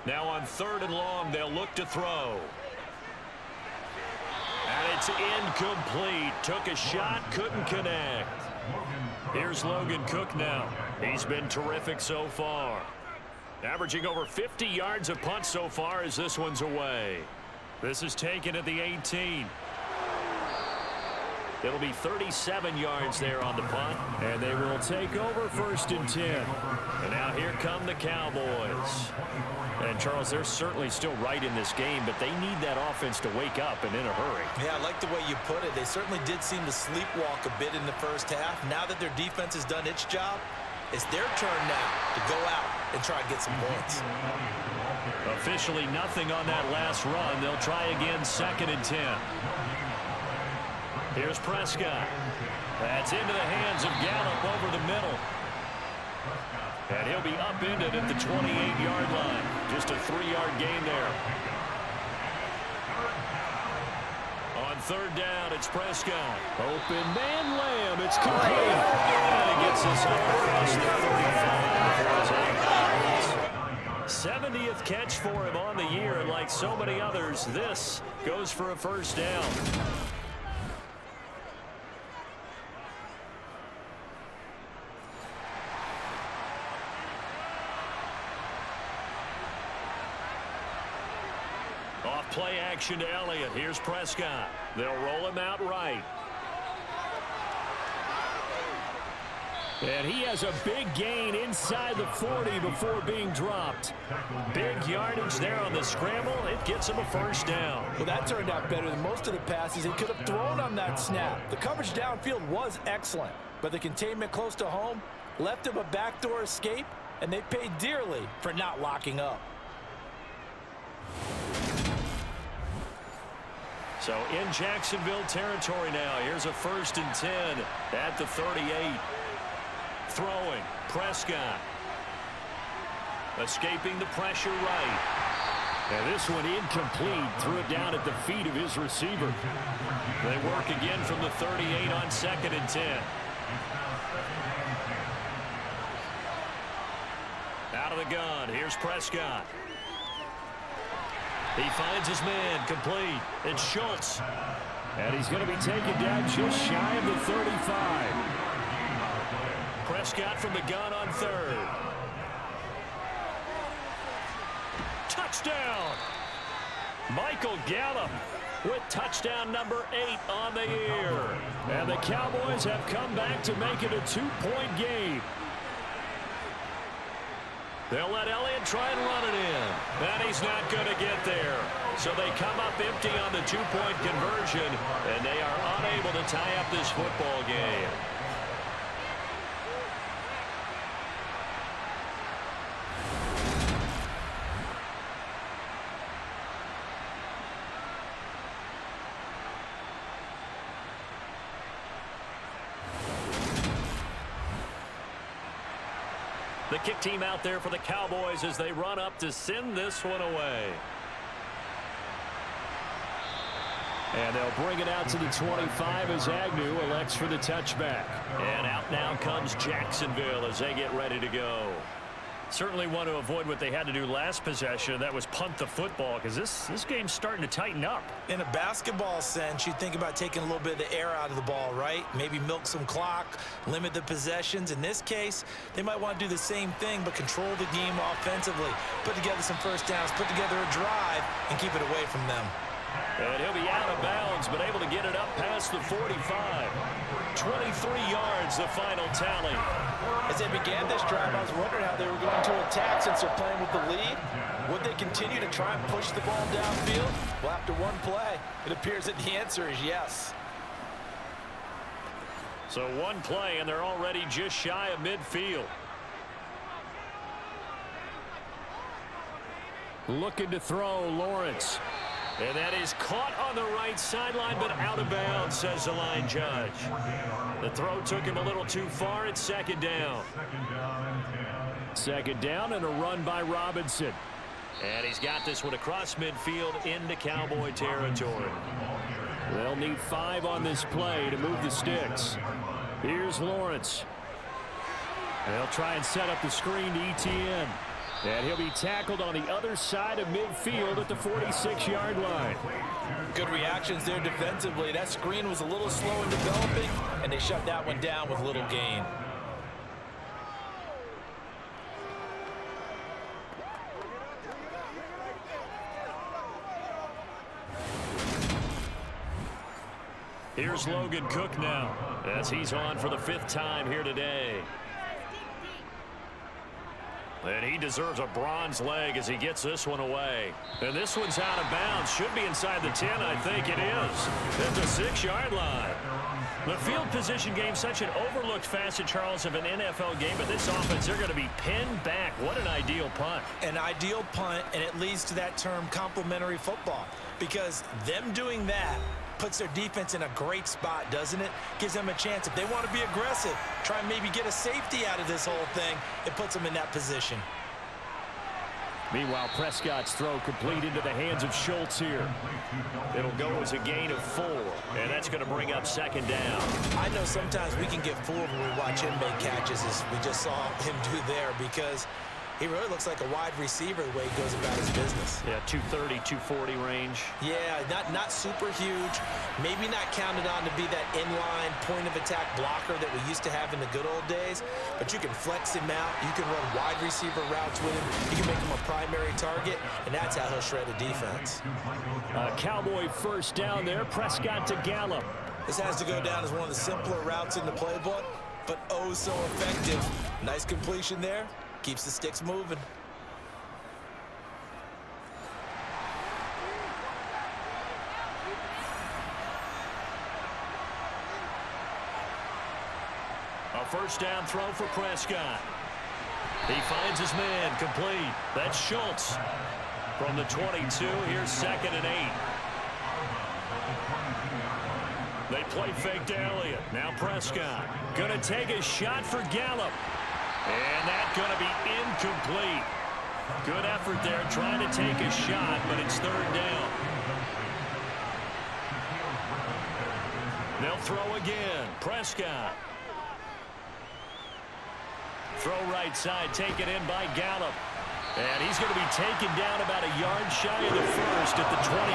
Now on 3rd and long, they'll look to throw. And it's incomplete. Took a shot, couldn't connect. Here's Logan Cook now. He's been terrific so far. Averaging over 50 yards a punt so far as this one's away. This is taken at the 18. It'll be 37 yards there on the punt. And they will take over 1st and 10. And now here come the Cowboys. And, Charles, they're certainly still right in this game, but they need that offense to wake up and in a hurry. Yeah, I like the way you put it. They certainly did seem to sleepwalk a bit in the 1st half. Now that their defense has done its job, it's their turn now to go out and try and get some points. Officially nothing on that last run. They'll try again 2nd and 10. Here's Prescott. That's into the hands of Gallup over the middle. And he'll be upended at the 28-yard line. Just a 3-yard gain there. On 3rd down, it's Prescott. Open man, Lamb. It's complete. And he gets us across the 35. 70th catch for him on the year. And like so many others, this goes for a 1st down. Play action to Elliott. Here's Prescott. They'll roll him out right. And he has a big gain inside the 40 before being dropped. Big yardage there on the scramble. It gets him a 1st down. Well, that turned out better than most of the passes he could have thrown on that snap. The coverage downfield was excellent, but the containment close to home left him a backdoor escape, and they paid dearly for not locking up. So in Jacksonville territory now. Here's a 1st and 10 at the 38. Throwing. Prescott. Escaping the pressure right. And this one incomplete. Threw it down at the feet of his receiver. They work again from the 38 on 2nd and 10. Out of the gun. Here's Prescott. He finds his man, complete. It's Schultz. And he's going to be taken down just shy of the 35. Prescott from the gun on 3rd. Touchdown! Michael Gallup with touchdown number 8 on the year. And the Cowboys have come back to make it a 2-point game. They'll let Elliott try and run it in. And he's not going to get there. So they come up empty on the 2-point conversion, and they are unable to tie up this football game. The kick team out there for the Cowboys as they run up to send this one away. And they'll bring it out to the 25 as Agnew elects for the touchback. And out now comes Jacksonville as they get ready to go. Certainly want to avoid what they had to do last possession. That was punt the football, because this game's starting to tighten up. In a basketball sense, you think about taking a little bit of the air out of the ball, right? Maybe milk some clock, limit the possessions. In this case, they might want to do the same thing, but control the game offensively. Put together some first downs, put together a drive, and keep it away from them. And he'll be out of bounds, but able to get it up past the 45. 23 yards, the final tally. As they began this drive, I was wondering how they were going to attack since they're playing with the lead. Would they continue to try and push the ball downfield? Well, after one play, it appears that the answer is yes. So one play, and they're already just shy of midfield. Looking to throw, Lawrence. And that is caught on the right sideline, but out of bounds, says the line judge. The throw took him a little too far. It's second down. Second down and a run by Robinson. And he's got this one across midfield into Cowboy territory. They'll need 5 on this play to move the sticks. Here's Lawrence. They'll try and set up the screen to ETN. And he'll be tackled on the other side of midfield at the 46-yard line. Good reactions there defensively. That screen was a little slow in developing, and they shut that one down with little gain. Here's Logan Cook now, as he's on for the 5th time here today. And he deserves a bronze leg as he gets this one away. And this one's out of bounds. Should be inside the 10, I think it is. At the 6-yard line. The field position game, such an overlooked facet, Charles, of an NFL game. But this offense, they're going to be pinned back. What an ideal punt. An ideal punt, and it leads to that term complementary football. Because them doing that puts their defense in a great spot, doesn't it? Gives them a chance. If they want to be aggressive, try and maybe get a safety out of this whole thing, it puts them in that position. Meanwhile, Prescott's throw complete into the hands of Schultz here. It'll go as a gain of 4, and that's going to bring up second down. I know sometimes we can get fooled when we watch him make catches, as we just saw him do there, because he really looks like a wide receiver the way he goes about his business. Yeah, 230, 240 range. Yeah, not super huge. Maybe not counted on to be that inline point-of-attack blocker that we used to have in the good old days. But you can flex him out. You can run wide receiver routes with him. You can make him a primary target, and that's how he'll shred a defense. Cowboy first down there. Prescott to Gallup. This has to go down as one of the simpler routes in the playbook, but oh so effective. Nice completion there. Keeps the sticks moving. A first down throw for Prescott. He finds his man, complete. That's Schultz. From the 22, here's 2nd and 8. They play fake to Elliott. Now Prescott. Gonna take a shot for Gallup. And that's going to be incomplete. Good effort there trying to take a shot, but it's 3rd down. They'll throw again. Prescott. Throw right side, taken in by Gallup. And he's going to be taken down about a yard shy of the first at the 29.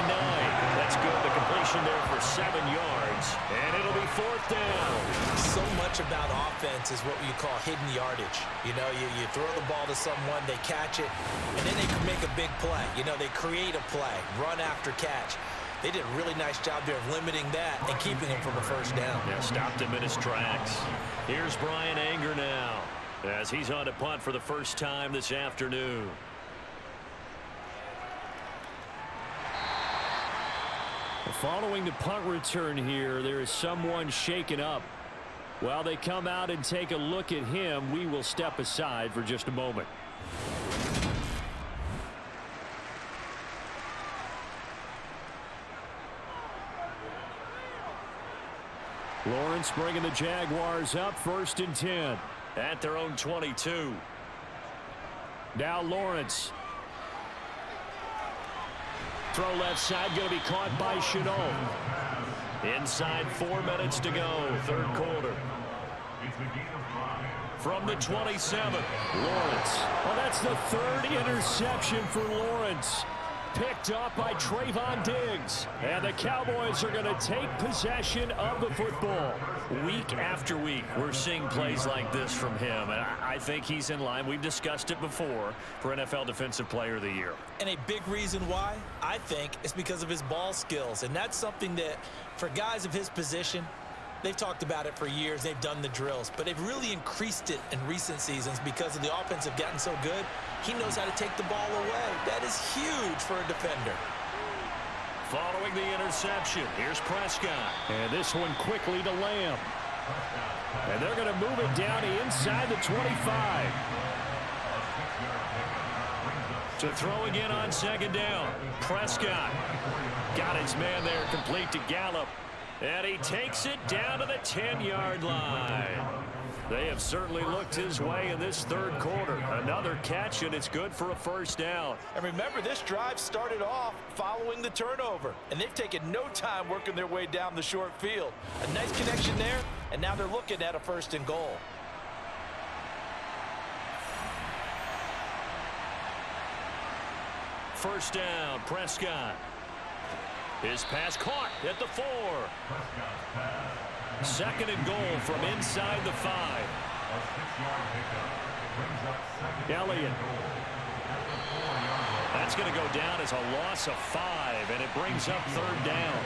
That's good. The completion there for 7 yards. And it'll be 4th down. So much about offense is what you call hidden yardage. You know, you throw the ball to someone, they catch it, and then they can make a big play. You know, they create a play, run after catch. They did a really nice job there of limiting that and keeping him from a first down. Yeah, stopped him in his tracks. Here's Brian Anger now, as he's on to punt for the first time this afternoon. Following the punt return here, there is someone shaken up. While they come out and take a look at him, we will step aside for just a moment. Lawrence bringing the Jaguars up 1st and 10 at their own 22. Now Lawrence. Throw left side, going to be caught by Chenault. Inside 4 minutes to go, third quarter. From the 27, Lawrence. Well, that's the third interception for Lawrence. Picked up by Trayvon Diggs. And the Cowboys are going to take possession of the football. Week after week, we're seeing plays like this from him. And I think he's in line. We've discussed it before for NFL Defensive Player of the Year. And a big reason why, I think, is because of his ball skills. And that's something that, for guys of his position, they've talked about it for years. They've done the drills. But they've really increased it in recent seasons because of the offense have gotten so good. He knows how to take the ball away. That is huge for a defender. Following the interception, here's Prescott. And this one quickly to Lamb. And they're going to move it down inside the 25. To throw again on second down. Prescott got his man there, complete to Gallup. And he takes it down to the 10-yard line. They have certainly looked his way in this third quarter. Another catch, and it's good for a first down. And remember, this drive started off following the turnover. And they've taken no time working their way down the short field. A nice connection there, and now they're looking at a first and goal. First down, Prescott. His pass caught at the 4. Second and goal from inside the 5. Elliott. That's going to go down as a loss of 5, and it brings up third down.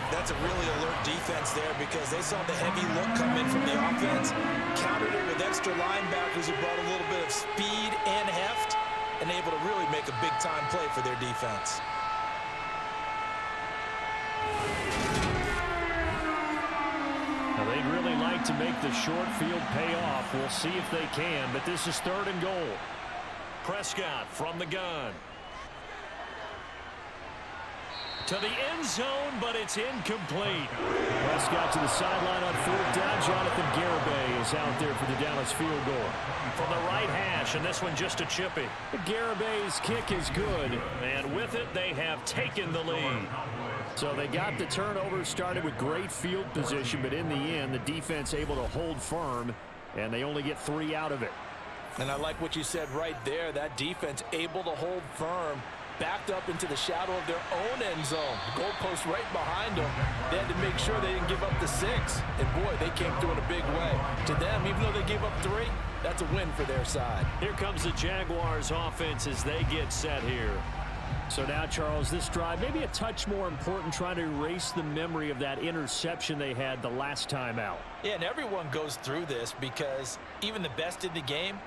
That's a really alert defense there because they saw the heavy look come in from the offense, countered it with extra linebackers who brought a little bit of speed and heft, and able to really make a big-time play for their defense. They'd really like to make the short field pay off. We'll see if they can, but this is third and goal. Prescott from the gun. To the end zone, but it's incomplete. Prescott to the sideline on fourth down. Jonathan Garibay is out there for the Dallas field goal. From the right hash, and this one just a chippy. Garibay's kick is good, and with it, they have taken the lead. So they got the turnover started with great field position, but in the end, the defense able to hold firm, and they only get 3 out of it. And I like what you said right there. That defense able to hold firm, backed up into the shadow of their own end zone. The goalpost right behind them. They had to make sure they didn't give up the 6. And, boy, they came through in a big way. To them, even though they gave up 3, that's a win for their side. Here comes the Jaguars offense as they get set here. So now, Charles, this drive maybe a touch more important, trying to erase the memory of that interception they had the last time out. Yeah, and everyone goes through this because even the best in the game,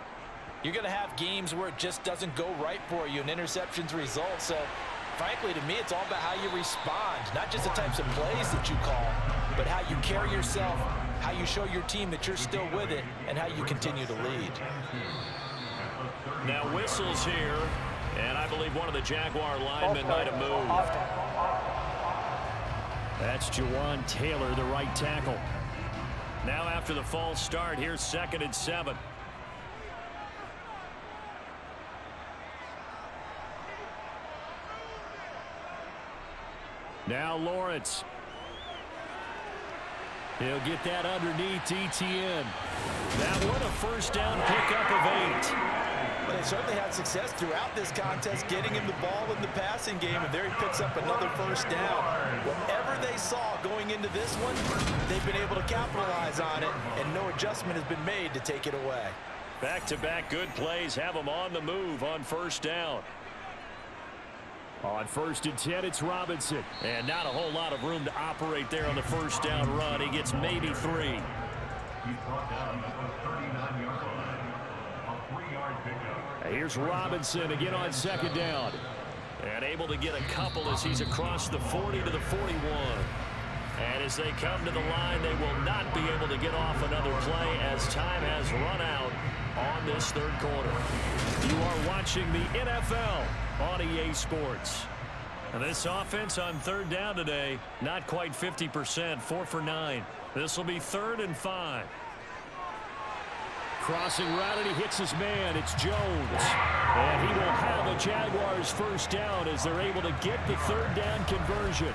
you're going to have games where it just doesn't go right for you and interceptions result. So, frankly, to me, it's all about how you respond, not just the types of plays that you call, but how you carry yourself, how you show your team that you're still with it, and how you continue to lead. Now whistles here. And I believe one of the Jaguar linemen might have moved. That's Jawan Taylor, the right tackle. Now after the false start, here's 2nd and 7. Now Lawrence. He'll get that underneath ETN. That one a first down pickup of 8. They certainly had success throughout this contest getting him the ball in the passing game, and there he picks up another first down. Whatever they saw going into this one, they've been able to capitalize on it, and no adjustment has been made to take it away. Back-to-back good plays have them on the move on first down. On 1st and 10, it's Robinson. And not a whole lot of room to operate there on the first down run. He gets maybe 3. Here's Robinson again on 2nd down. And able to get a couple as he's across the 40 to the 41. And as they come to the line, they will not be able to get off another play as time has run out on this third quarter. You are watching the NFL on EA Sports. And this offense on third down today, not quite 50%, 4 for 9. This will be 3rd and 5. Crossing route, and he hits his man. It's Jones. And he will have a Jaguars first down as they're able to get the third down conversion.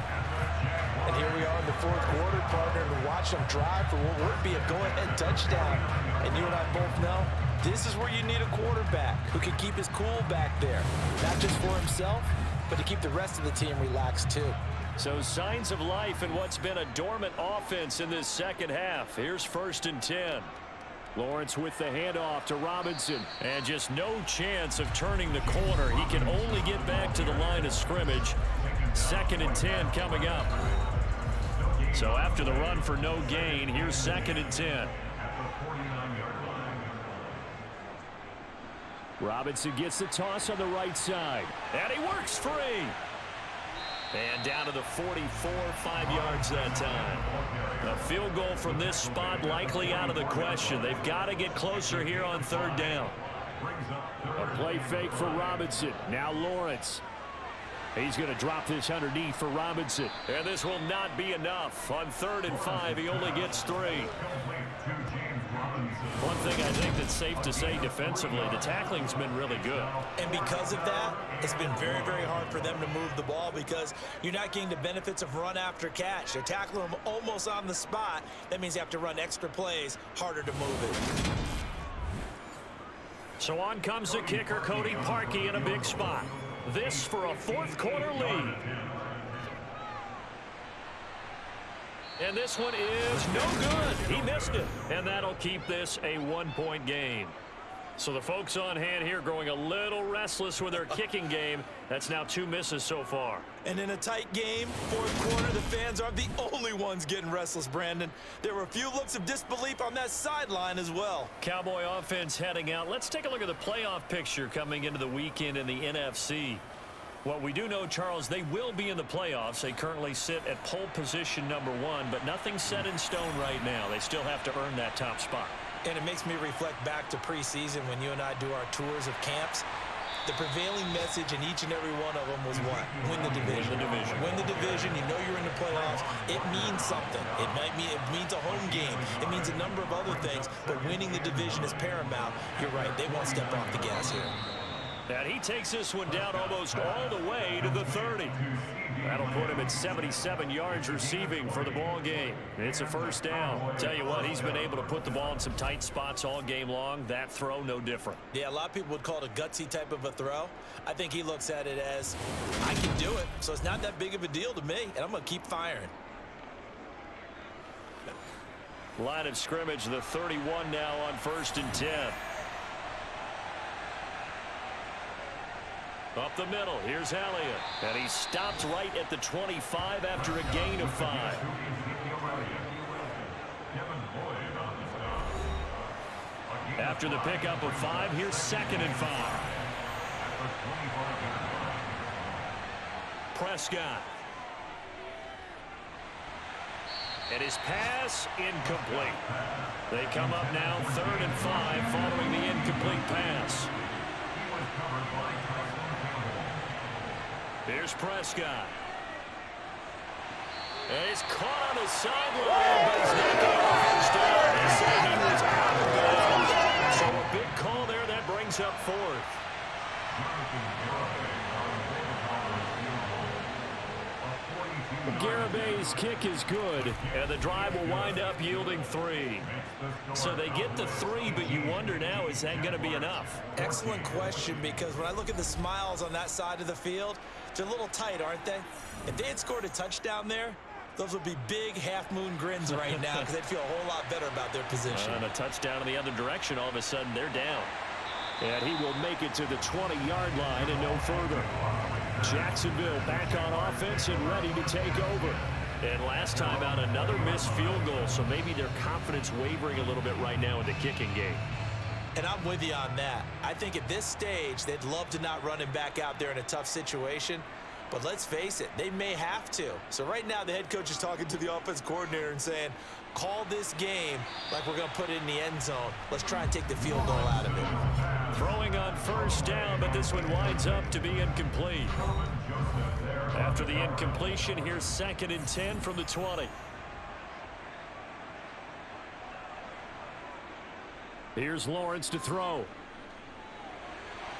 And here we are in the fourth quarter, partner, and watch them drive for what would be a go-ahead touchdown. And you and I both know this is where you need a quarterback who can keep his cool back there. Not just for himself, but to keep the rest of the team relaxed too. So signs of life in what's been a dormant offense in this second half. Here's 1st and 10. Lawrence with the handoff to Robinson. And just no chance of turning the corner. He can only get back to the line of scrimmage. 2nd and 10 coming up. So after the run for no gain, here's 2nd and 10. Robinson gets the toss on the right side. And he works free. And down to the 44, 5 yards that time. A field goal from this spot likely out of the question. They've got to get closer here on 3rd down. A play fake for Robinson. Now Lawrence. He's going to drop this underneath for Robinson. And this will not be enough. On 3rd and 5, he only gets 3. One thing I think that's safe to say defensively, the tackling's been really good. And because of that, it's been very, very hard for them to move the ball because you're not getting the benefits of run after catch. They're tackling them almost on the spot. That means you have to run extra plays, harder to move it. So on comes the kicker, Cody Parkey, in a big spot. This for a fourth quarter lead. And this one is no good. He missed it. And that'll keep this a 1-point game. So the folks on hand here growing a little restless with their kicking game. That's now 2 misses so far. And in a tight game, fourth quarter, the fans aren't the only ones getting restless, Brandon. There were a few looks of disbelief on that sideline as well. Cowboy offense heading out. Let's take a look at the playoff picture coming into the weekend in the NFC. What we do know, Charles, they will be in the playoffs. They currently sit at pole position number 1, but nothing's set in stone right now. They still have to earn that top spot. And it makes me reflect back to preseason when you and I do our tours of camps. The prevailing message in each and every one of them was what? Win the division. Win the division. Win the division. You know you're in the playoffs. It means something. It means a home game. It means a number of other things, but winning the division is paramount. You're right. They won't step off the gas here. And he takes this one down almost all the way to the 30. That'll put him at 77 yards receiving for the ball game. It's a first down. Tell you what, he's been able to put the ball in some tight spots all game long. That throw, no different. Yeah, a lot of people would call it a gutsy type of a throw. I think he looks at it as, I can do it, so it's not that big of a deal to me, and I'm going to keep firing. Line of scrimmage, the 31 now on 1st and 10. Up the middle, here's Elliott. And he stopped right at the 25 after a gain of 5. After the pickup of 5, here's 2nd and 5. Prescott. And his pass incomplete. They come up now 3rd and 5 following the incomplete pass. Here's Prescott. And he's caught on the sideline, but he's not getting a first down. They say he was out of bounds. So a big call there that brings up 4th. Garabay's kick is good, and the drive will wind up yielding 3. So they get the 3, but you wonder now, is that going to be enough? Excellent question, because when I look at the smiles on that side of the field, they're a little tight, aren't they? If they had scored a touchdown there, those would be big half-moon grins right now because they'd feel a whole lot better about their position. And a touchdown in the other direction, all of a sudden they're down. And he will make it to the 20-yard line and no further. Jacksonville back on offense and ready to take over. And last time out, another missed field goal, so maybe their confidence wavering a little bit right now in the kicking game. And I'm with you on that. I think at this stage, they'd love to not run him back out there in a tough situation. But let's face it, they may have to. So right now, the head coach is talking to the offense coordinator and saying, call this game like we're going to put it in the end zone. Let's try and take the field goal out of it. Throwing on first down, but this one winds up to be incomplete. After the incompletion, here's 2nd and 10 from the 20. Here's Lawrence to throw.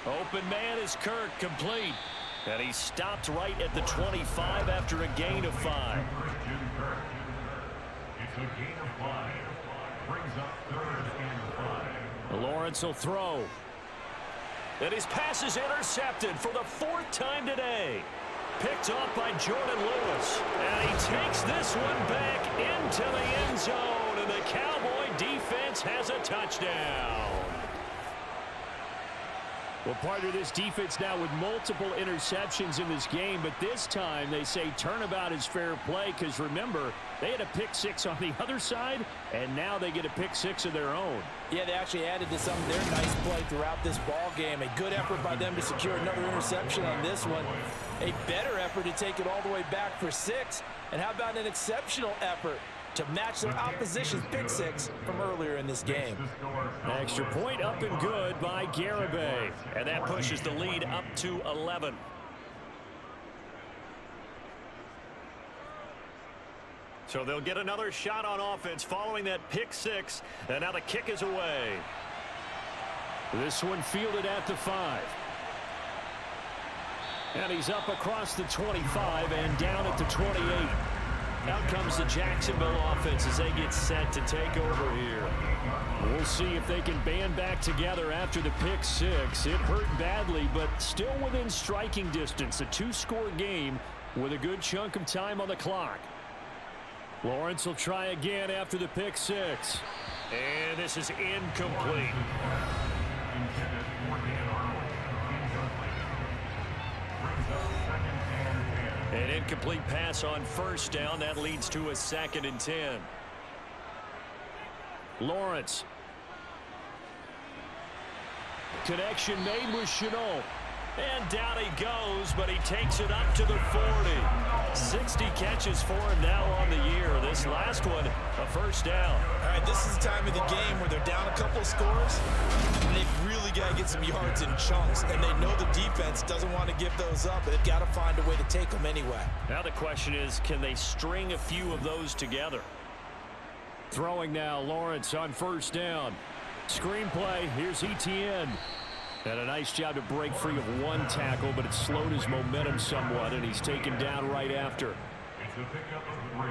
Open man is Kirk, complete. And he stopped right at the 25 after a gain of 5. It's a gain of 5. Brings up 3rd and 5. Lawrence will throw. And his pass is intercepted for the 4th time today. Picked off by Jordan Lewis. And he takes this one back into the end zone. And the Cowboy defense has a touchdown. Well, partner, this defense now with multiple interceptions in this game, but this time they say turnabout is fair play because, remember, they had a pick 6 on the other side, and now they get a pick 6 of their own. Yeah, they actually added to some of their nice play throughout this ball game. A good effort by them to secure another interception on this one. A better effort to take it all the way back for 6. And how about an exceptional effort to match their opposition's pick 6 from earlier in this game. Extra point up and good by Garibay. And that pushes the lead up to 11. So they'll get another shot on offense following that pick 6. And now the kick is away. This one fielded at the 5. And he's up across the 25 and down at the 28. Out comes the Jacksonville offense as they get set to take over here. We'll see if they can band back together after the pick 6. It hurt badly, but still within striking distance. A 2-score game with a good chunk of time on the clock. Lawrence will try again after the pick 6. And this is incomplete. An incomplete pass on 1st down. That leads to a 2nd and 10. Lawrence. Connection made with Chenault. And down he goes, but he takes it up to the 40. 60 catches for him now on the year. This last one, a 1st down. All right, this is the time of the game where they're down a couple of scores, and they've really got to get some yards in chunks, and they know the defense doesn't want to give those up, but they've got to find a way to take them anyway. Now the question is, can they string a few of those together? Throwing now, Lawrence on 1st down. Screen play, here's Etienne. And a nice job to break free of 1 tackle, but it slowed his momentum somewhat, and he's taken down right after.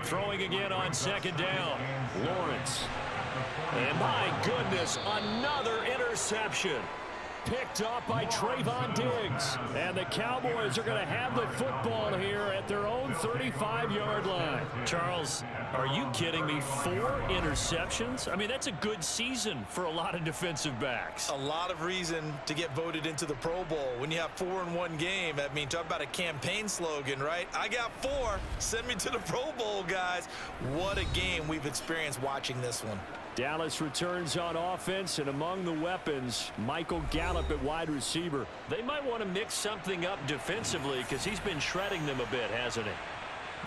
Throwing again on 2nd down. Lawrence. And my goodness, another interception. Picked off by Trayvon Diggs. And the Cowboys are going to have the football here at their own 35-yard line. Charles, are you kidding me? 4 interceptions? I mean, that's a good season for a lot of defensive backs. A lot of reason to get voted into the Pro Bowl. When you have 4 in one game, I mean, talk about a campaign slogan, right? I got 4. Send me to the Pro Bowl, guys. What a game we've experienced watching this one. Dallas returns on offense, and among the weapons, Michael Gallup at wide receiver. They might want to mix something up defensively because he's been shredding them a bit, hasn't he?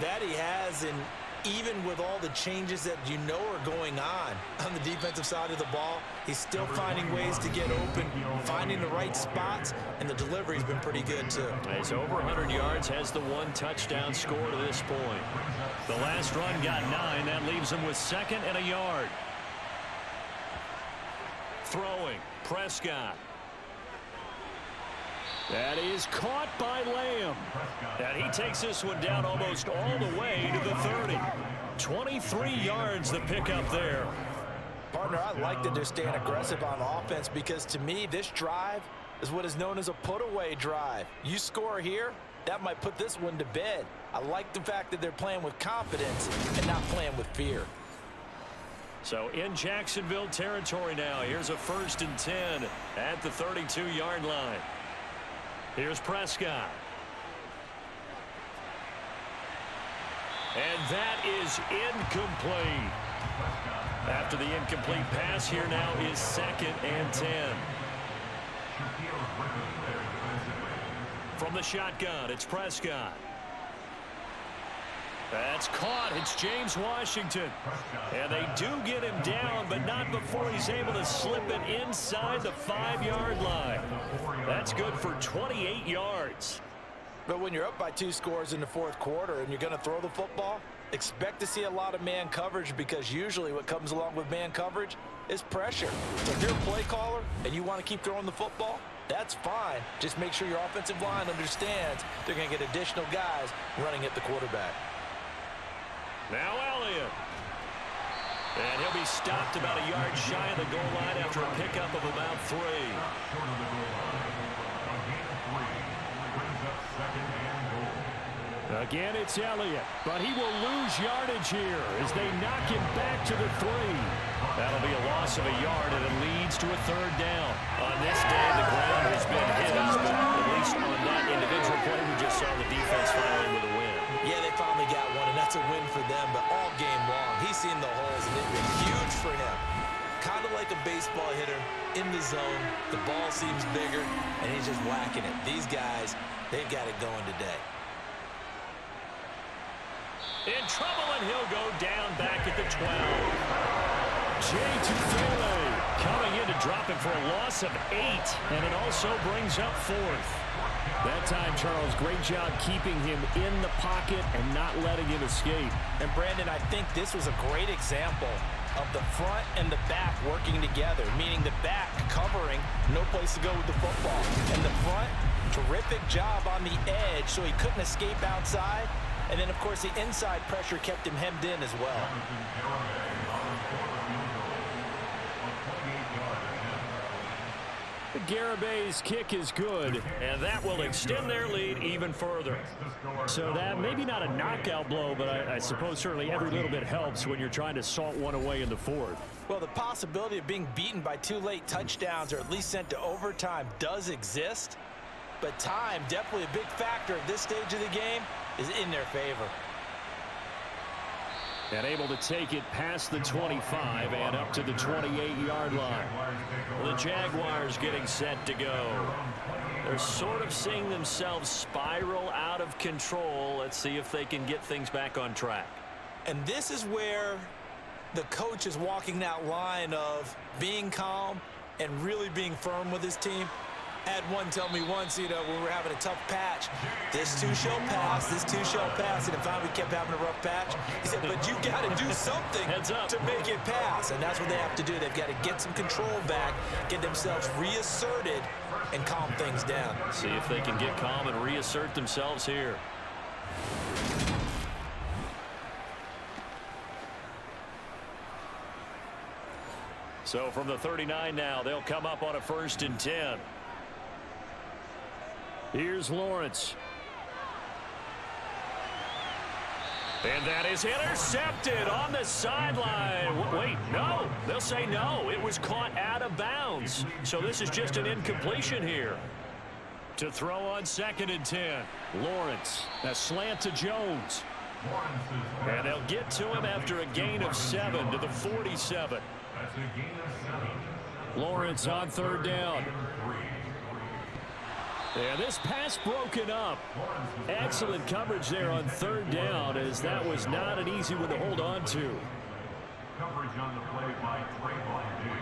That he has, and even with all the changes that you know are going on the defensive side of the ball, he's still finding ways to get open, finding the right spots, and the delivery's been pretty good too. He's over 100 yards, has the 1 touchdown score to this point. The last run got 9. That leaves him with 2nd and a yard. Throwing, Prescott. That is caught by Lamb. And he takes this one down almost all the way to the 30. 23 yards the pickup there. Partner, I like that they're staying aggressive on offense because to me, this drive is what is known as a put-away drive. You score here, that might put this one to bed. I like the fact that they're playing with confidence and not playing with fear. So in Jacksonville territory now, here's a 1st and 10 at the 32-yard line. Here's Prescott. And that is incomplete. After the incomplete pass, here now is 2nd and 10. From the shotgun, it's Prescott. That's caught. It's James Washington. And they do get him down, but not before he's able to slip it inside the 5-yard line. That's good for 28 yards. But when you're up by 2 scores in the 4th quarter and you're going to throw the football, Expect to see a lot of man coverage because usually what comes along with man coverage is pressure. So if you're a play caller and you want to keep throwing the football, that's fine. Just make sure your offensive line understands they're going to get additional guys running at the quarterback. Now Elliott. And he'll be stopped about a yard shy of the goal line after a pickup of about 3. Short of the goal line. A gain of 3 brings up 2nd and goal. Again, it's Elliott, but he will lose yardage here as they knock him back to the 3. That'll be a loss of a yard, and it leads to a 3rd down. On this day, the ground has been his, but at least on that individual play, we just saw the defense finally with a win. Yeah, they finally got one, and that's a win for them, but all game long, he's seen the holes, and it was huge for him. Kind of like a baseball hitter in the zone. The ball seems bigger, and he's just whacking it. These guys, they've got it going today. In trouble, and he'll go down back at the 12. TIAA coming in to drop him for a loss of 8, and it also brings up 4th. That time, Charles, great job keeping him in the pocket and not letting him escape. And Brandon, I think this was a great example of the front and the back working together, meaning the back covering, no place to go with the football. And the front, terrific job on the edge so he couldn't escape outside. And then, of course, the inside pressure kept him hemmed in as well. Garabay's kick is good, and that will extend their lead even further. So that maybe not a knockout blow, but I suppose certainly every little bit helps when you're trying to salt one away in the 4th. Well, the possibility of being beaten by 2 late touchdowns or at least sent to overtime does exist, but time, definitely a big factor at this stage of the game, is in their favor. And able to take it past the 25 and up to the 28-yard line. The Jaguars getting set to go. They're sort of seeing themselves spiral out of control. Let's see if they can get things back on track. And this is where the coach is walking that line of being calm and really being firm with his team. I had one tell me once, when we were having a tough patch, this too shall pass, this too shall pass. And if we kept having a rough patch, he said, but you got to do something to make it pass. And that's what they have to do. They've got to get some control back, get themselves reasserted, and calm things down. See if they can get calm and reassert themselves here. So from the 39 now, they'll come up on a 1st and 10. Here's Lawrence. And that is intercepted on the sideline. Wait, no. They'll say no. It was caught out of bounds. So this is just an incompletion here. To throw on 2nd and 10. Lawrence. A slant to Jones. And they'll get to him after a gain of 7 to the 47. That's a gain of 7. Lawrence on 3rd down. And this pass broken up. Excellent coverage there on 3rd down, as that was not an easy one to hold on to. Coverage on the play by Trayvon Diggs.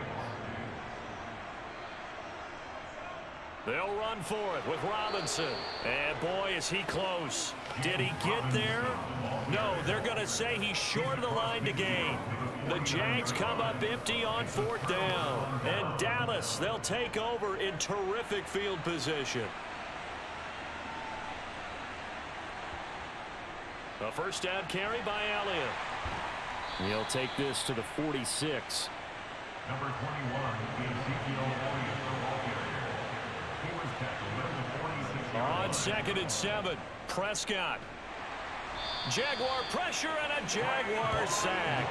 They'll run for it with Robinson. And boy, is he close. Did he get there? No, they're going to say he's short of the line to gain. The Jags come up empty on 4th down. And Dallas, they'll take over in terrific field position. A 1st down carry by Elliott. He'll take this to the 46. Number 21, Ezekiel Elliott, the ball carrier. He was tackled at the 46. On 2nd and 7, Prescott. Jaguar pressure and a Jaguar sack.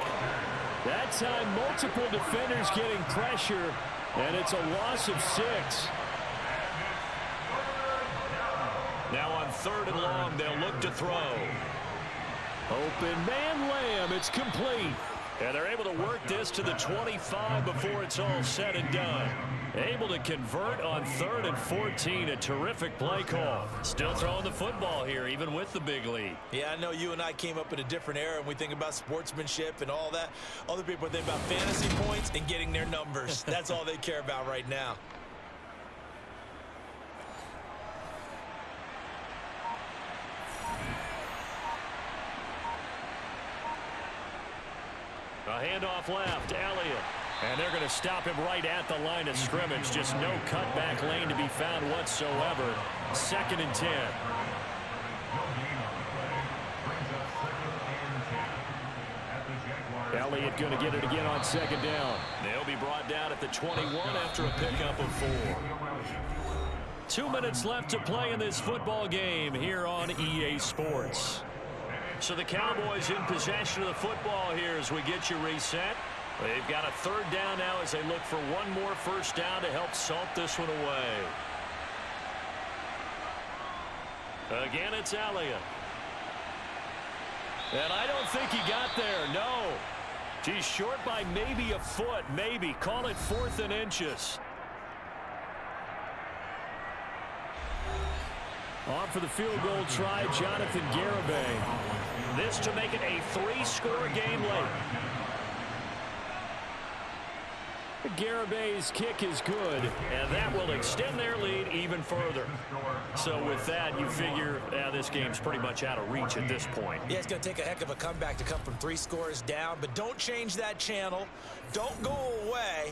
That time, multiple defenders getting pressure, and it's a loss of 6. Now on 3rd and long, they'll look to throw. Open man Lamb, it's complete. And they're able to work this to the 25 before it's all said and done. Able to convert on 3rd and 14, a terrific play call. Still throwing the football here, even with the big lead. Yeah, I know you and I came up in a different era, and we think about sportsmanship and all that. Other people think about fantasy points and getting their numbers. That's all they care about right now. handoff left. Elliott. And they're going to stop him right at the line of scrimmage. Just no cutback lane to be found whatsoever. 2nd and 10. Elliott going to get it again on 2nd down. They'll be brought down at the 21 after a pickup of 4. 2 minutes left to play in this football game here on EA Sports. So the Cowboys in possession of the football here as we get you reset. They've got a 3rd down now as they look for one more 1st down to help salt this one away. Again, it's Elliott. And I don't think he got there, no. He's short by maybe a foot, maybe. Call it 4th and inches. On for the field goal try, Jonathan Garibay. This to make it a 3-score game late. Garibay's kick is good, and that will extend their lead even further. So with that, you figure this game's pretty much out of reach at this point. Yeah, it's going to take a heck of a comeback to come from 3 scores down, but don't change that channel. Don't go away.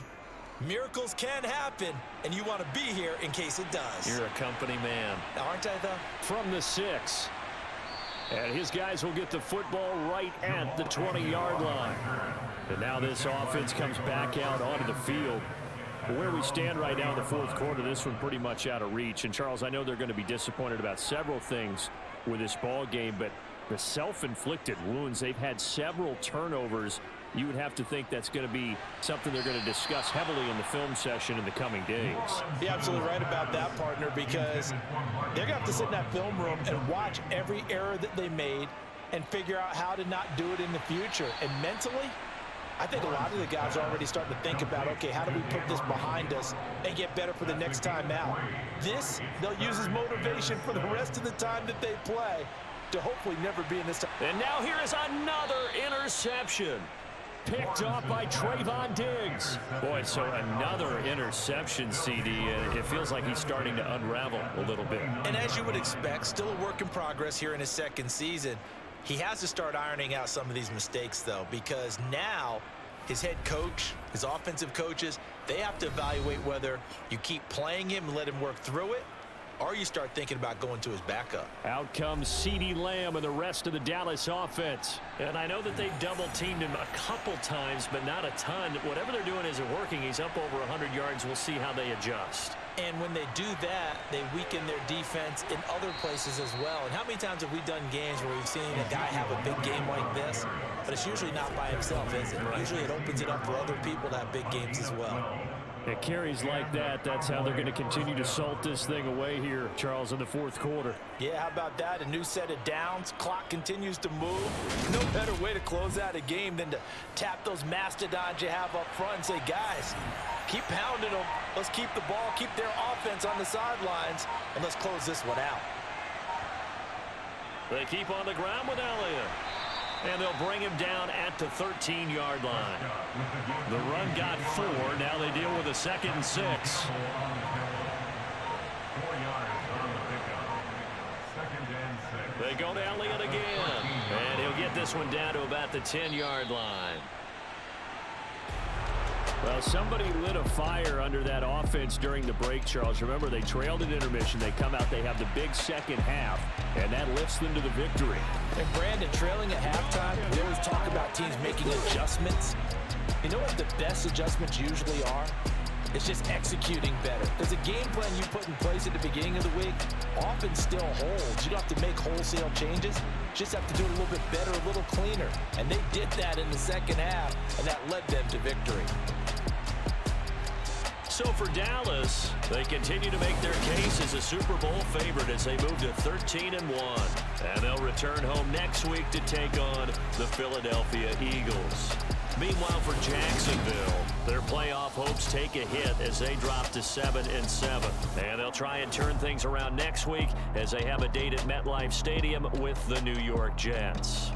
Miracles can happen, and you want to be here in case it does. You're a company man. Aren't I, though? From the 6. And his guys will get the football right at the 20-yard line. And now this offense comes back out onto the field. Where we stand right now in the 4th quarter, this one pretty much out of reach. And, Charles, I know they're going to be disappointed about several things with this ball game, but the self-inflicted wounds, they've had several turnovers. You would have to think that's going to be something they're going to discuss heavily in the film session in the coming days. You're absolutely right about that, partner, because they're going to have to sit in that film room and watch every error that they made and figure out how to not do it in the future. And mentally, I think a lot of the guys are already starting to think about, okay, how do we put this behind us and get better for the next time out? This, they'll use as motivation for the rest of the time that they play to hopefully never be in this time. And now here is another interception. Picked off by Trayvon Diggs. Boy, so another interception, CD, and it feels like he's starting to unravel a little bit. And as you would expect, still a work in progress here in his 2nd season. He has to start ironing out some of these mistakes, though, because now his head coach, his offensive coaches, they have to evaluate whether you keep playing him and let him work through it, or you start thinking about going to his backup. Out comes CeeDee Lamb and the rest of the Dallas offense. And I know that they've double-teamed him a couple times, but not a ton. Whatever they're doing isn't working. He's up over 100 yards. We'll see how they adjust. And when they do that, they weaken their defense in other places as well. And how many times have we done games where we've seen a guy have a big game like this, but it's usually not by himself, is it? Usually it opens it up for other people to have big games as well. It carries like that. That's how they're going to continue to salt this thing away here, Charles, in the 4th quarter. Yeah, how about that? A new set of downs. Clock continues to move. No better way to close out a game than to tap those mastodons you have up front and say, guys, keep pounding them. Let's keep the ball, keep their offense on the sidelines, and let's close this one out. They keep on the ground with Elliott. And they'll bring him down at the 13-yard line. The run got 4. Now they deal with a 2nd and 6. 4 yards on the pickup. 2nd and 6. They go to Elliott again. And he'll get this one down to about the 10-yard line. Well, somebody lit a fire under that offense during the break, Charles. Remember, they trailed at intermission. They come out, they have the big second half, and that lifts them to the victory. And Brandon, trailing at halftime, we always talk about teams making adjustments. You know what the best adjustments usually are? It's just executing better. Because the game plan you put in place at the beginning of the week often still holds. You don't have to make wholesale changes. You just have to do it a little bit better, a little cleaner. And they did that in the second half, and that led them to victory. So for Dallas, they continue to make their case as a Super Bowl favorite as they move to 13-1. And they'll return home next week to take on the Philadelphia Eagles. Meanwhile, for Jacksonville, their playoff hopes take a hit as they drop to 7-7. And they'll try and turn things around next week as they have a date at MetLife Stadium with the New York Jets.